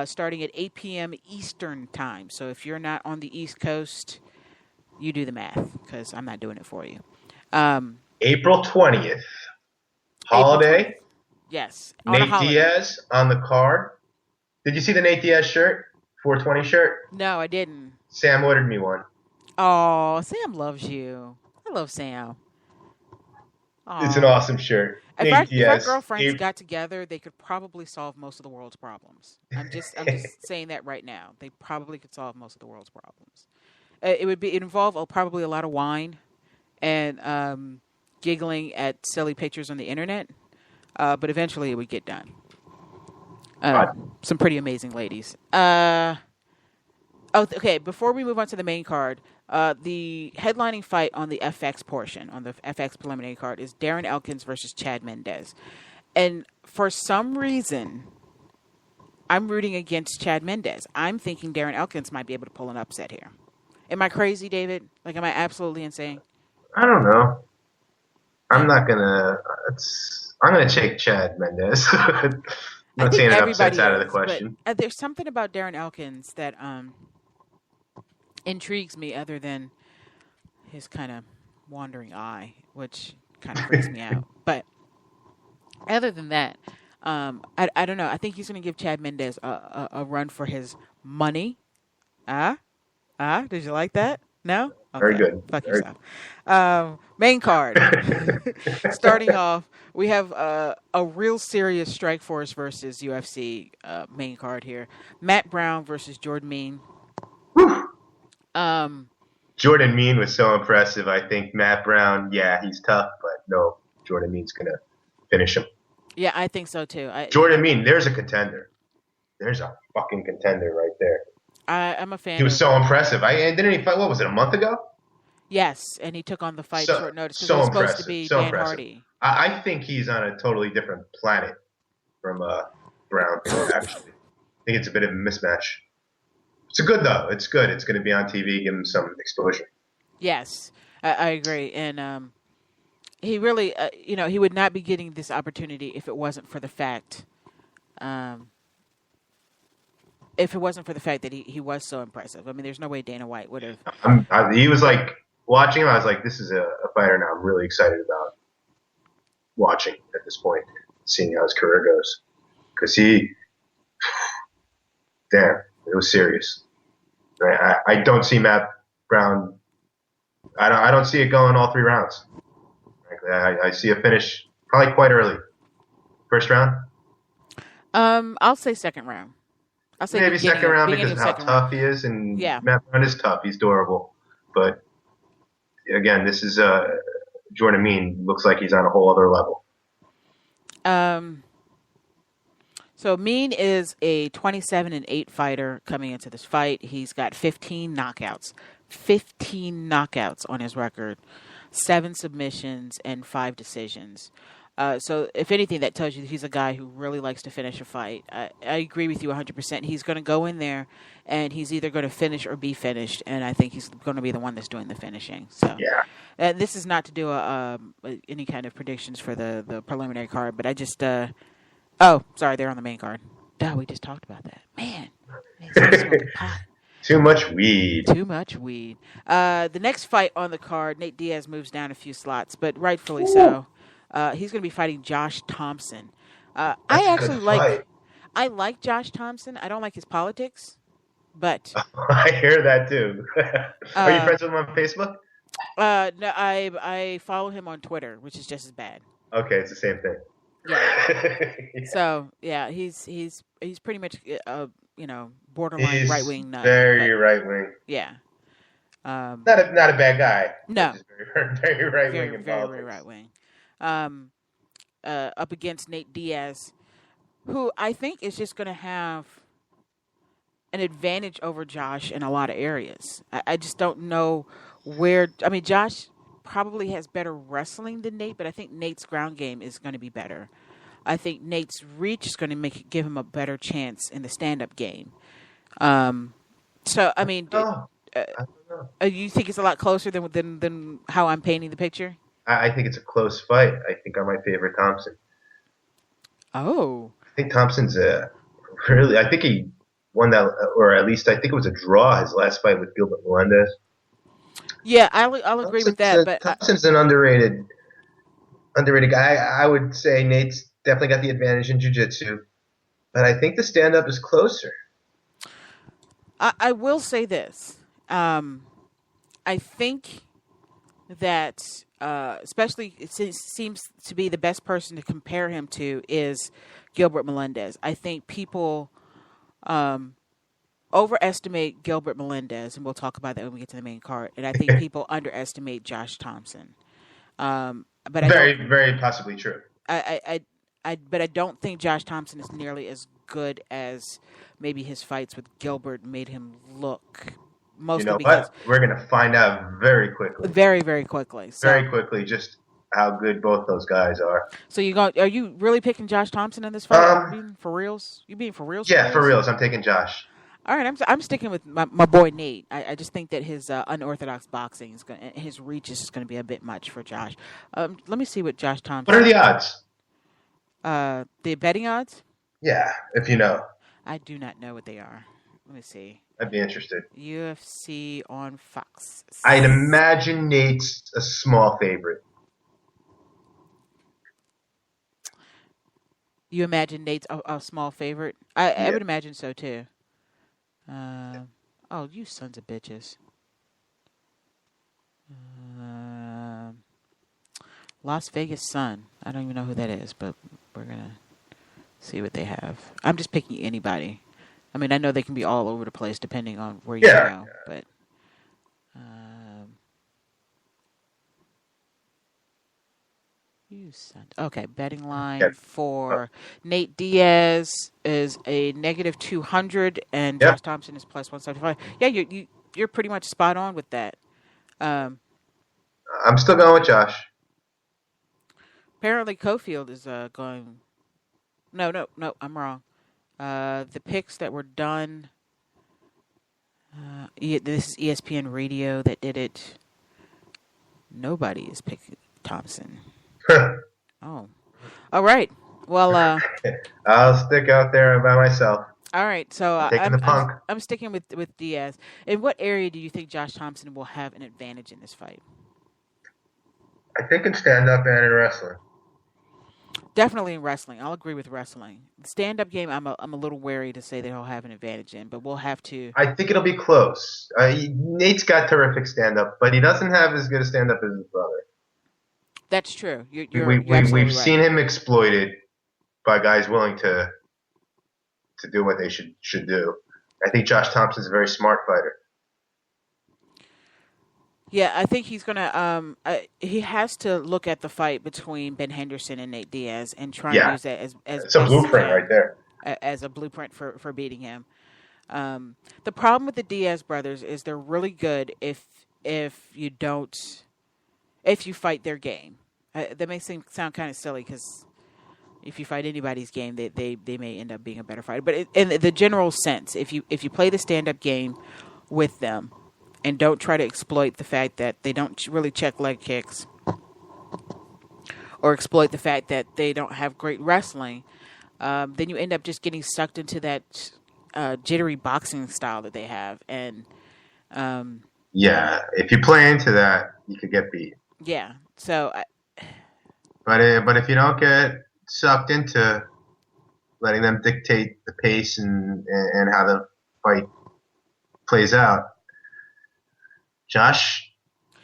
starting at 8 p.m. Eastern time. So if you're not on the East Coast, you do the math, because I'm not doing it for you. April 20th. Holiday. April 20th. Yes. Nate Diaz on the card. Did you see the Nate Diaz shirt? 420 shirt? No, I didn't. Sam ordered me one. Oh, Sam loves you. I love Sam. Aww. It's an awesome shirt. If our girlfriends got together, they could probably solve most of the world's problems. I'm just saying that right now. They probably could solve most of the world's problems. It involve probably a lot of wine and giggling at silly pictures on the internet, but eventually it would get done. Some pretty amazing ladies. Okay. Before we move on to the main card, the headlining fight on the FX portion, on the FX preliminary card, is Darren Elkins versus Chad Mendez. And for some reason, I'm rooting against Chad Mendez. I'm thinking Darren Elkins might be able to pull an upset here. Am I crazy, David? Like, am I absolutely insane? I don't know. I'm gonna take Chad Mendez. I'm not saying an upset's out of the question. But, there's something about Darren Elkins that intrigues me, other than his kind of wandering eye, which kind of freaks me out. But other than that, I don't know. I think he's going to give Chad Mendez a run for his money. Did you like that? No? Okay. Very good. Fuck yourself. Main card. Starting off, we have a real serious Strikeforce versus UFC main card here. Matt Brown versus Jordan Mean. Jordan Mean was so impressive. I think Matt Brown, he's tough, but no, Jordan Mean's going to finish him. Yeah, I think so too. Jordan Mean, there's a contender. There's a fucking contender right there. I'm a fan. He was so impressive. Didn't he fight, what was it, a month ago? Yes, and he took on the fight short notice because he was supposed to be Dan Hardy. I think he's on a totally different planet from Brown, actually. I think it's a bit of a mismatch. It's good, though. It's good. It's going to be on TV, give him some exposure. Yes, I agree. And he really, he would not be getting this opportunity if it wasn't for the fact that he was so impressive. I mean, there's no way Dana White would have. He was like, watching him, I was like, this is a fighter now I'm really excited about watching at this point, seeing how his career goes. Because it was serious. I don't see Matt Brown. I don't see it going all 3 rounds. Frankly, I see a finish probably quite early. First round? I'll say second round. I'll say maybe second round because of how tough he is, and Matt Brown is tough. He's durable, but again, this is Jordan Mean looks like he's on a whole other level. So Mean is a 27-8 fighter coming into this fight. He's got 15 knockouts on his record, 7 submissions and 5 decisions. So if anything, that tells you that he's a guy who really likes to finish a fight. I agree with you 100%. He's going to go in there, and he's either going to finish or be finished, and I think he's going to be the one that's doing the finishing. So this is not to do any kind of predictions for the preliminary card, but I just sorry, they're on the main card. Duh, we just talked about that. Man, Too much weed. The next fight on the card, Nate Diaz moves down a few slots, but rightfully so. He's going to be fighting Josh Thompson. I like Josh Thompson. I don't like his politics, but I hear that too. Are you friends with him on Facebook? No, I follow him on Twitter, which is just as bad. Okay, it's the same thing. Yeah. So he's pretty much borderline right wing nut. Very right wing. Yeah. Not a bad guy. No. Very right wing in politics. Very right wing. Up against Nate Diaz, who I think is just going to have an advantage over Josh in a lot of areas. I just don't know where. I mean, Josh probably has better wrestling than Nate, but I think Nate's ground game is going to be better. I think Nate's reach is going to give him a better chance in the stand-up game. So, I mean, I don't know. you think it's a lot closer than how I'm painting the picture? I think it's a close fight. I think I might favor Thompson. Oh. I think Thompson's really. I think he won that, or at least I think it was a draw. His last fight with Gilbert Melendez. Yeah, I'll agree with that. But Thompson's an underrated guy. I would say Nate's definitely got the advantage in jiu-jitsu, but I think the stand-up is closer. I will say this. I think that, especially it seems to be the best person to compare him to is Gilbert Melendez. I think people overestimate Gilbert Melendez, and we'll talk about that when we get to the main card. And I think people underestimate Josh Thompson. But very possibly true. But I don't think Josh Thompson is nearly as good as maybe his fights with Gilbert made him look. Mostly You know because what? We're going to find out very quickly. Very, very quickly. So, very quickly, just how good both those guys are. So are you really picking Josh Thompson in this fight? Are you being for reals? You being for reals? Yeah, for reals. I'm taking Josh. All right, I'm sticking with my boy Nate. I just think that his unorthodox boxing is his reach is just going to be a bit much for Josh. Let me see what Josh Thompson. What are the odds? The betting odds? Yeah, if you know. I do not know what they are. Let me see. I'd be interested. UFC on Fox. I'd imagine Nate's a small favorite. You imagine Nate's a small favorite? I would imagine so too. Oh, you sons of bitches. Las Vegas Sun. I don't even know who that is, but we're going to see what they have. I'm just picking anybody. I mean, I know they can be all over the place depending on where you go, but you sent. Okay, betting line for Nate Diaz is a -200, and Josh Thompson is +175. Yeah, you're pretty much spot on with that. I'm still going with Josh. Apparently, Cofield is going. No, I'm wrong. The picks that were done. This is ESPN Radio that did it. Nobody is picking Thompson. Oh, all right. Well, I'll stick out there by myself. All right. So I'm sticking with Diaz. In what area do you think Josh Thompson will have an advantage in this fight? I think in stand-up and in wrestling. Definitely in wrestling. I'll agree with wrestling. The stand-up game, I'm a little wary to say that he'll have an advantage in, but we'll have to. I think it'll be close. Nate's got terrific stand-up, but he doesn't have as good a stand-up as his brother. That's true. We've seen him exploited by guys willing to do what they should do. I think Josh Thompson's a very smart fighter. Yeah, I think he's gonna. He has to look at the fight between Ben Henderson and Nate Diaz and try and use that as it's a blueprint right there. As a blueprint for beating him. The problem with the Diaz brothers is they're really good if you fight their game. That may sound kind of silly because if you fight anybody's game, they may end up being a better fighter. But in the general sense, if you play the stand-up game with them and don't try to exploit the fact that they don't really check leg kicks or exploit the fact that they don't have great wrestling, then you end up just getting sucked into that jittery boxing style that they have. And if you play into that, you could get beat. Yeah. So. But if you don't get sucked into letting them dictate the pace and how the fight plays out, Josh.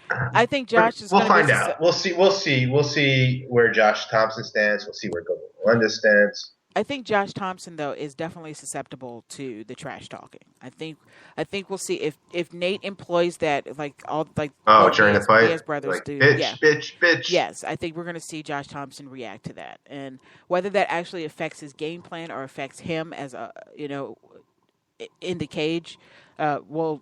I think Josh is. We'll find out. We'll see where Josh Thompson stands. We'll see where Gilbert Melendez stands. I think Josh Thompson though is definitely susceptible to the trash talking. I think we'll see if Nate employs that during the fight, Diaz brothers like, do. Bitch. Yes, I think we're going to see Josh Thompson react to that, and whether that actually affects his game plan or affects him as in the cage, we'll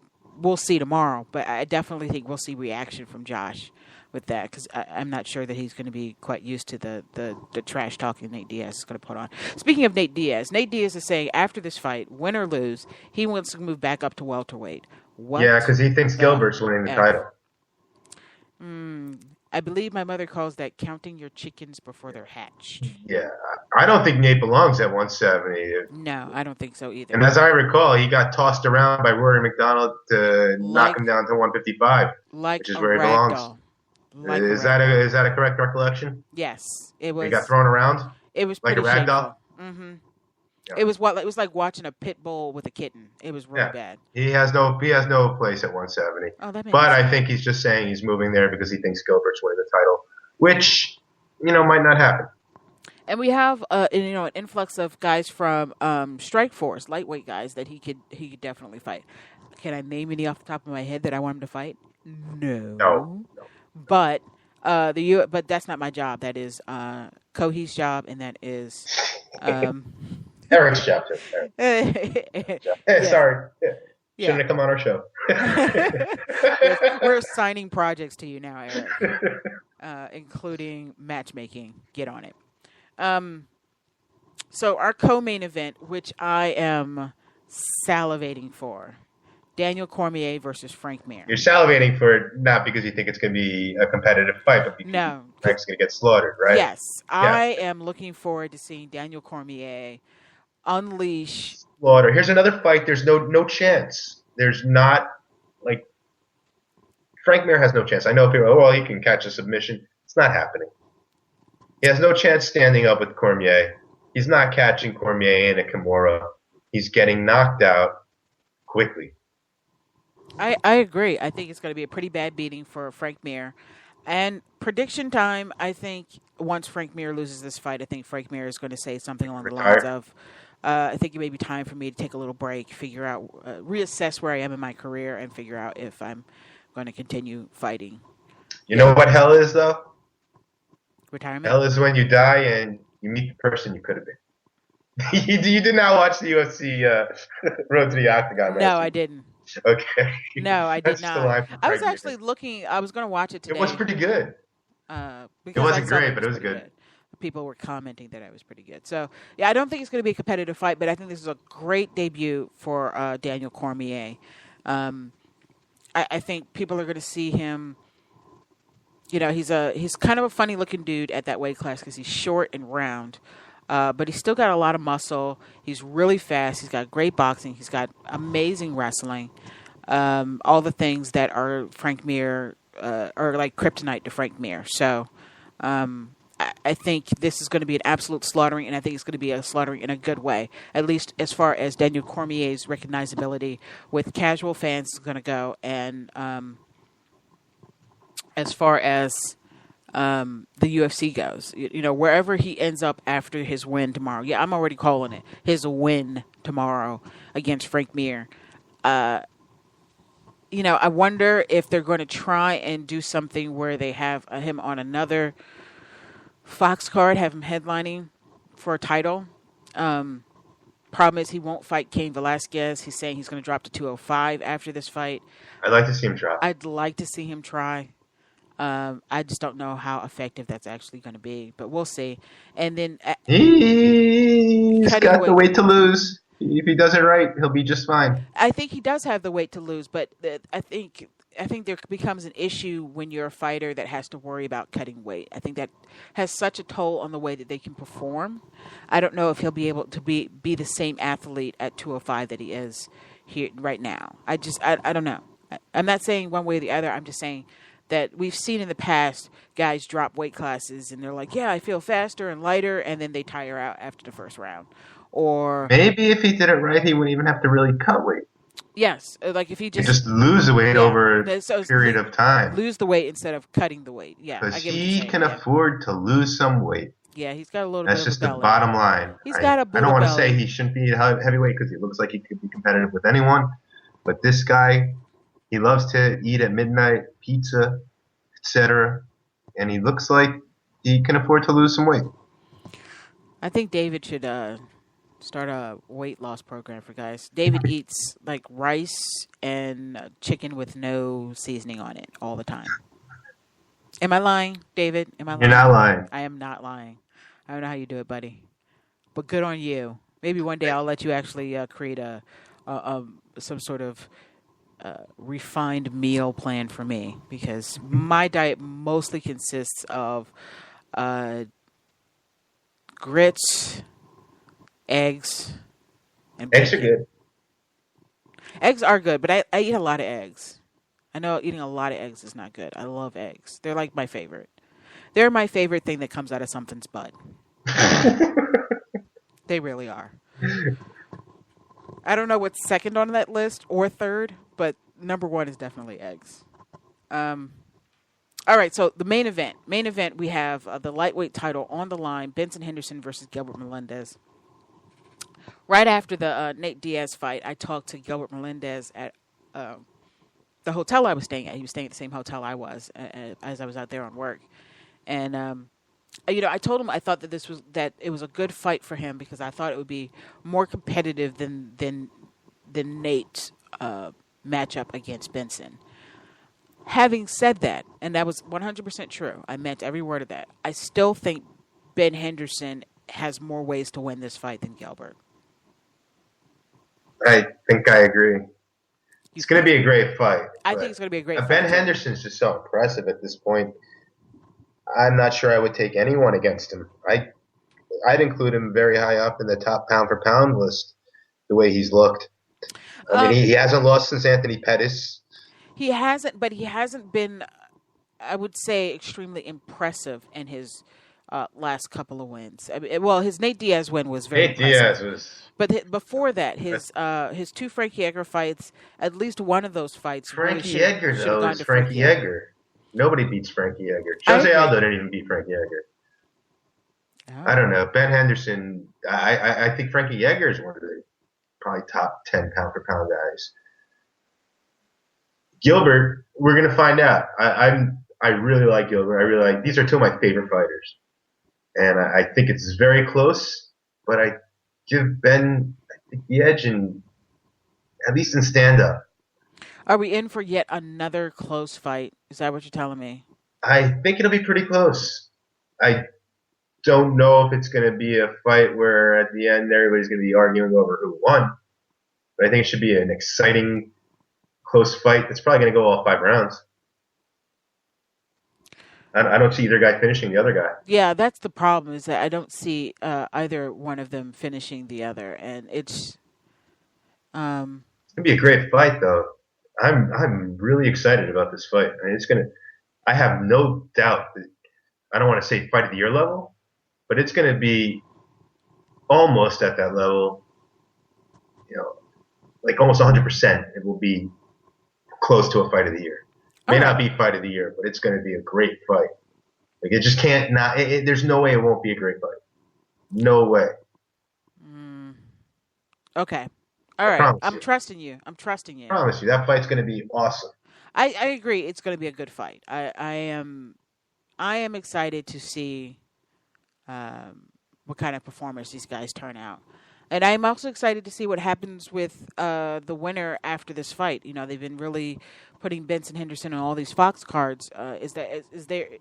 see tomorrow. But I definitely think we'll see reaction from Josh with that, because I'm not sure that he's going to be quite used to the trash talking Nate Diaz is going to put on. Speaking of Nate Diaz is saying after this fight, win or lose, he wants to move back up to welterweight. What? Yeah, because he thinks Gilbert's winning the title. I believe my mother calls that counting your chickens before they're hatched. Yeah, I don't think Nate belongs at 170. No, I don't think so either. And as I recall, he got tossed around by Rory McDonald to knock him down to 155, which is where he belongs. Is that a correct recollection? Yes, it was. He got thrown around. It was like a rag doll. Mm-hmm. Yeah. It was like watching a pit bull with a kitten. It was really bad. He has no place at 170. Oh, that makes but sense. I think he's just saying he's moving there because he thinks Gilbert's winning the title, which might not happen. And we have an influx of guys from Strikeforce, lightweight guys that he could definitely fight. Can I name any off the top of my head that I want him to fight? No. But but that's not my job. That is Kohi's job, and that is Eric's job too. Sorry. Shouldn't have come on our show. We're assigning projects to you now, Eric, including matchmaking. Get on it. So our co-main event, which I am salivating for, Daniel Cormier versus Frank Mir. You're salivating for it not because you think it's going to be a competitive fight, but because Frank's going to get slaughtered, right? Yes. I am looking forward to seeing Daniel Cormier unleash. Slaughter. Here's another fight. There's no chance. There's not, Frank Mir has no chance. I know people, he can catch a submission. It's not happening. He has no chance standing up with Cormier. He's not catching Cormier in a Kimura. He's getting knocked out quickly. I agree. I think it's going to be a pretty bad beating for Frank Mir. And prediction time, I think once Frank Mir loses this fight, I think Frank Mir is going to say something along the lines of, I think it may be time for me to take a little break, figure out, reassess where I am in my career, and figure out if I'm going to continue fighting. You know what hell is, though? Retirement? Hell is when you die and you meet the person you could have been. you did not watch the UFC Road to the Octagon, right? No, I didn't. Okay. No, I did not. I was actually looking. I was going to watch it today. It was pretty good. It wasn't great, but it was good. People were commenting that it was pretty good. So, I don't think it's going to be a competitive fight, but I think this is a great debut for Daniel Cormier. I think people are going to see him. He's kind of a funny looking dude at that weight class because he's short and round. But he's still got a lot of muscle. He's really fast. He's got great boxing. He's got amazing wrestling. All the things that are Frank Mir, are like kryptonite to Frank Mir. So I think this is going to be an absolute slaughtering, and I think it's going to be a slaughtering in a good way, at least as far as Daniel Cormier's recognizability with casual fans is going to go. And as far as the UFC goes, wherever he ends up after his win tomorrow. Yeah, I'm already calling it his win tomorrow against Frank Mir. I wonder if they're going to try and do something where they have him on another Fox card, have him headlining for a title. Problem is he won't fight Cain Velasquez. He's saying he's going to drop to 205 after this fight. I'd like to see him try. I'd like to see him try. I just don't know how effective that's actually going to be, but we'll see. And then he's got the weight to lose. If he does it right, he'll be just fine. I think he does have the weight to lose, but I think there becomes an issue when you're a fighter that has to worry about cutting weight. I think that has such a toll on the way that they can perform. I don't know if he'll be able to be the same athlete at 205 that he is here right now. I don't know. I'm not saying one way or the other. I'm just saying that we've seen in the past guys drop weight classes and they're like, I feel faster and lighter, and then they tire out after the first round. Or maybe if he did it right, he wouldn't even have to really cut weight. Yes, like if he just lose the weight over a period of time. Lose the weight instead of cutting the weight. Yeah, because he can afford to lose some weight. Yeah, he's got a little. That's just the bottom line. He's got a. I don't want to say he shouldn't be a heavyweight because he looks like he could be competitive with anyone, but this guy, he loves to eat at midnight, pizza, etc., and he looks like he can afford to lose some weight. I think David should start a weight loss program for guys. David eats like rice and chicken with no seasoning on it all the time. Am I lying, David? Am I lying? You're not lying. I am not lying. I don't know how you do it, buddy. But good on you. Maybe one day I'll let you actually create some sort of refined meal plan for me, because my diet mostly consists of grits, eggs, and bacon. Eggs are good. Eggs are good, but I eat a lot of eggs. I know eating a lot of eggs is not good. I love eggs. They're like my favorite. They're my favorite thing that comes out of something's butt. They really are. I don't know what's second on that list or third, but number one is definitely eggs. All right, so the main event. Main event, we have the lightweight title on the line, Benson Henderson versus Gilbert Melendez. Right after the Nate Diaz fight, I talked to Gilbert Melendez at the hotel I was staying at. He was staying at the same hotel I was as I was out there on work. And, I told him I thought that it was a good fight for him, because I thought it would be more competitive than Nate's matchup against Benson. Having said that, and that was 100% true, I meant every word of that, I still think Ben Henderson has more ways to win this fight than Gilbert. I think I agree. It's going to be a great fight. I think it's going to be a great fight. Ben Henderson's just so impressive at this point. I'm not sure I would take anyone against him. I'd include him very high up in the top pound-for-pound list, the way he's looked. I mean, he hasn't lost since Anthony Pettis. He hasn't, but he hasn't been, I would say, extremely impressive in his last couple of wins. I mean, well, his Nate Diaz win was very impressive. But before that, his two Frankie Edgar fights, at least one of those fights. Frankie Edgar, though, is Frankie Edgar. Nobody beats Frankie Edgar. Jose Aldo didn't even beat Frankie Edgar. Oh. I don't know. Ben Henderson, I think Frankie Edgar is one of the probably top 10 pound-for-pound guys. Gilbert, we're going to find out. I really like Gilbert. These are two of my favorite fighters. And I think it's very close, but I give Ben, I think, the edge, at least in stand-up. Are we in for yet another close fight? Is that what you're telling me? I think it'll be pretty close. I don't know if it's going to be a fight where at the end everybody's going to be arguing over who won. But I think it should be an exciting, close fight that's probably going to go all 5 rounds. I don't see either guy finishing the other guy. Yeah, that's the problem, is that I don't see either one of them finishing the other. And it's going to be a great fight, though. I'm really excited about this fight. I mean, I have no doubt that, I don't want to say fight of the year level, but it's going to be almost at that level, like almost 100%. It will be close to a fight of the year. May not be fight of the year, but it's going to be a great fight. Like, it just can't not. There's no way it won't be a great fight. No way. Okay. All right. I'm trusting you. I promise you, that fight's going to be awesome. I agree. It's going to be a good fight. I am excited to see what kind of performance these guys turn out. And I'm also excited to see what happens with the winner after this fight. They've been really putting Benson Henderson on all these Fox cards. Are there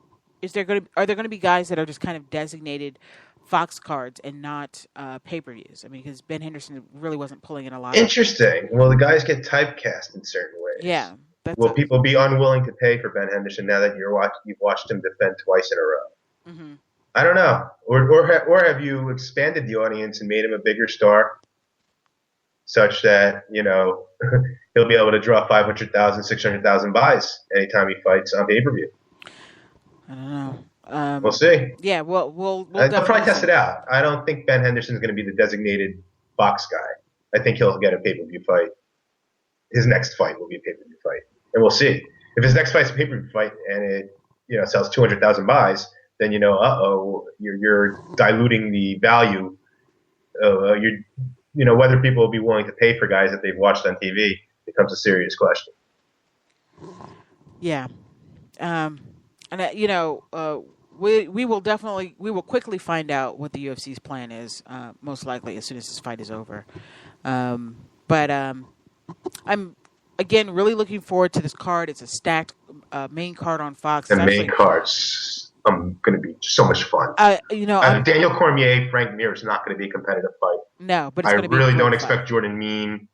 going to be guys that are just kind of designated Fox cards and not pay-per-views? I mean, because Ben Henderson really wasn't pulling in a lot. Interesting. Well, the guys get typecast in certain ways. Yeah. Will people be unwilling to pay for Ben Henderson now that you've watched him defend twice in a row? Mm-hmm. I don't know. Or have you expanded the audience and made him a bigger star, such that he'll be able to draw 500,000, 600,000 buys anytime he fights on pay-per-view? I don't know. We'll see. Yeah, we'll they'll probably test it out. I don't think Ben Henderson's going to be the designated Fox guy. I think he'll get a pay-per-view fight. His next fight will be a pay-per-view fight, and we'll see. If his next fight's a pay-per-view fight and it sells 200,000 buys, then you're diluting the value. Whether people will be willing to pay for guys that they've watched on TV becomes a serious question. Yeah, and we will quickly find out what the UFC's plan is. Most likely as soon as this fight is over. But I'm again, really looking forward to this card. It's a stacked main card on Fox. The main cards going to be so much fun. Daniel Cormier, Frank Mir is not going to be a competitive fight. No, but it's I going to be. really don't fight. expect Jordan Mean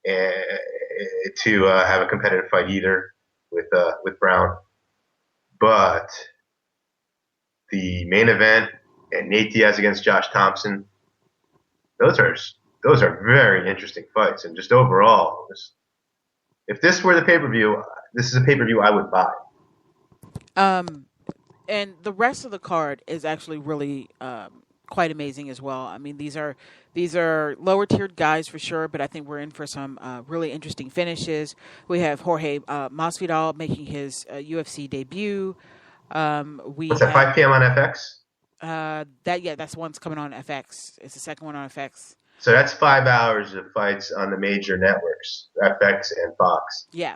to have a competitive fight either with Brown. But the main event and Nate Diaz against Josh Thompson, those are very interesting fights. And just overall, if this were the pay-per-view, this is a pay-per-view I would buy. And the rest of the card is actually really quite amazing as well. I mean, these are lower tiered guys for sure, but I think we're in for some really interesting finishes. We have Jorge Masvidal making his UFC debut. What's that, 5 p.m. on FX? That's one's coming on FX. It's the second one on FX. So that's 5 hours of fights on the major networks, FX and Fox. Yeah.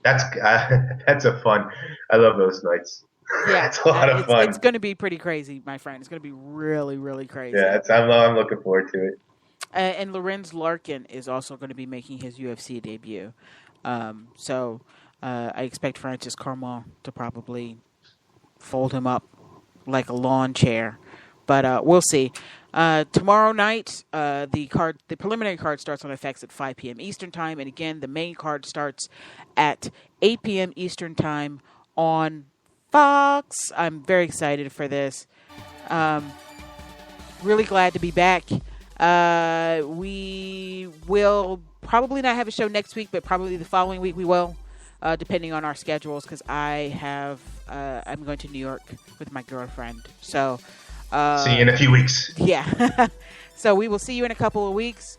That's a fun. I love those nights. Yeah, it's a lot of fun. It's going to be pretty crazy, my friend. It's going to be really, really crazy. Yeah, I'm looking forward to it. And Lorenz Larkin is also going to be making his UFC debut. So I expect Francis Carmel to probably fold him up like a lawn chair. But we'll see. Tomorrow night, the preliminary card starts on FX at 5 p.m. Eastern Time. And again, the main card starts at 8 p.m. Eastern Time on Fox. I'm very excited for this. Really glad to be back. We will probably not have a show next week, but probably the following week we will, depending on our schedules, because I'm going to New York with my girlfriend. So see you in a few weeks. Yeah. So we will see you in a couple of weeks.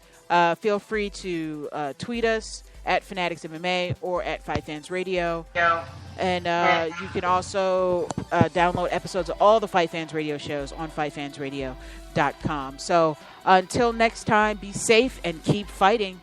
Feel free to tweet us at FanAddicts MMA or at FightFans Radio. And you can also download episodes of all the FightFans Radio shows on FightFansRadio.com. So until next time, be safe and keep fighting.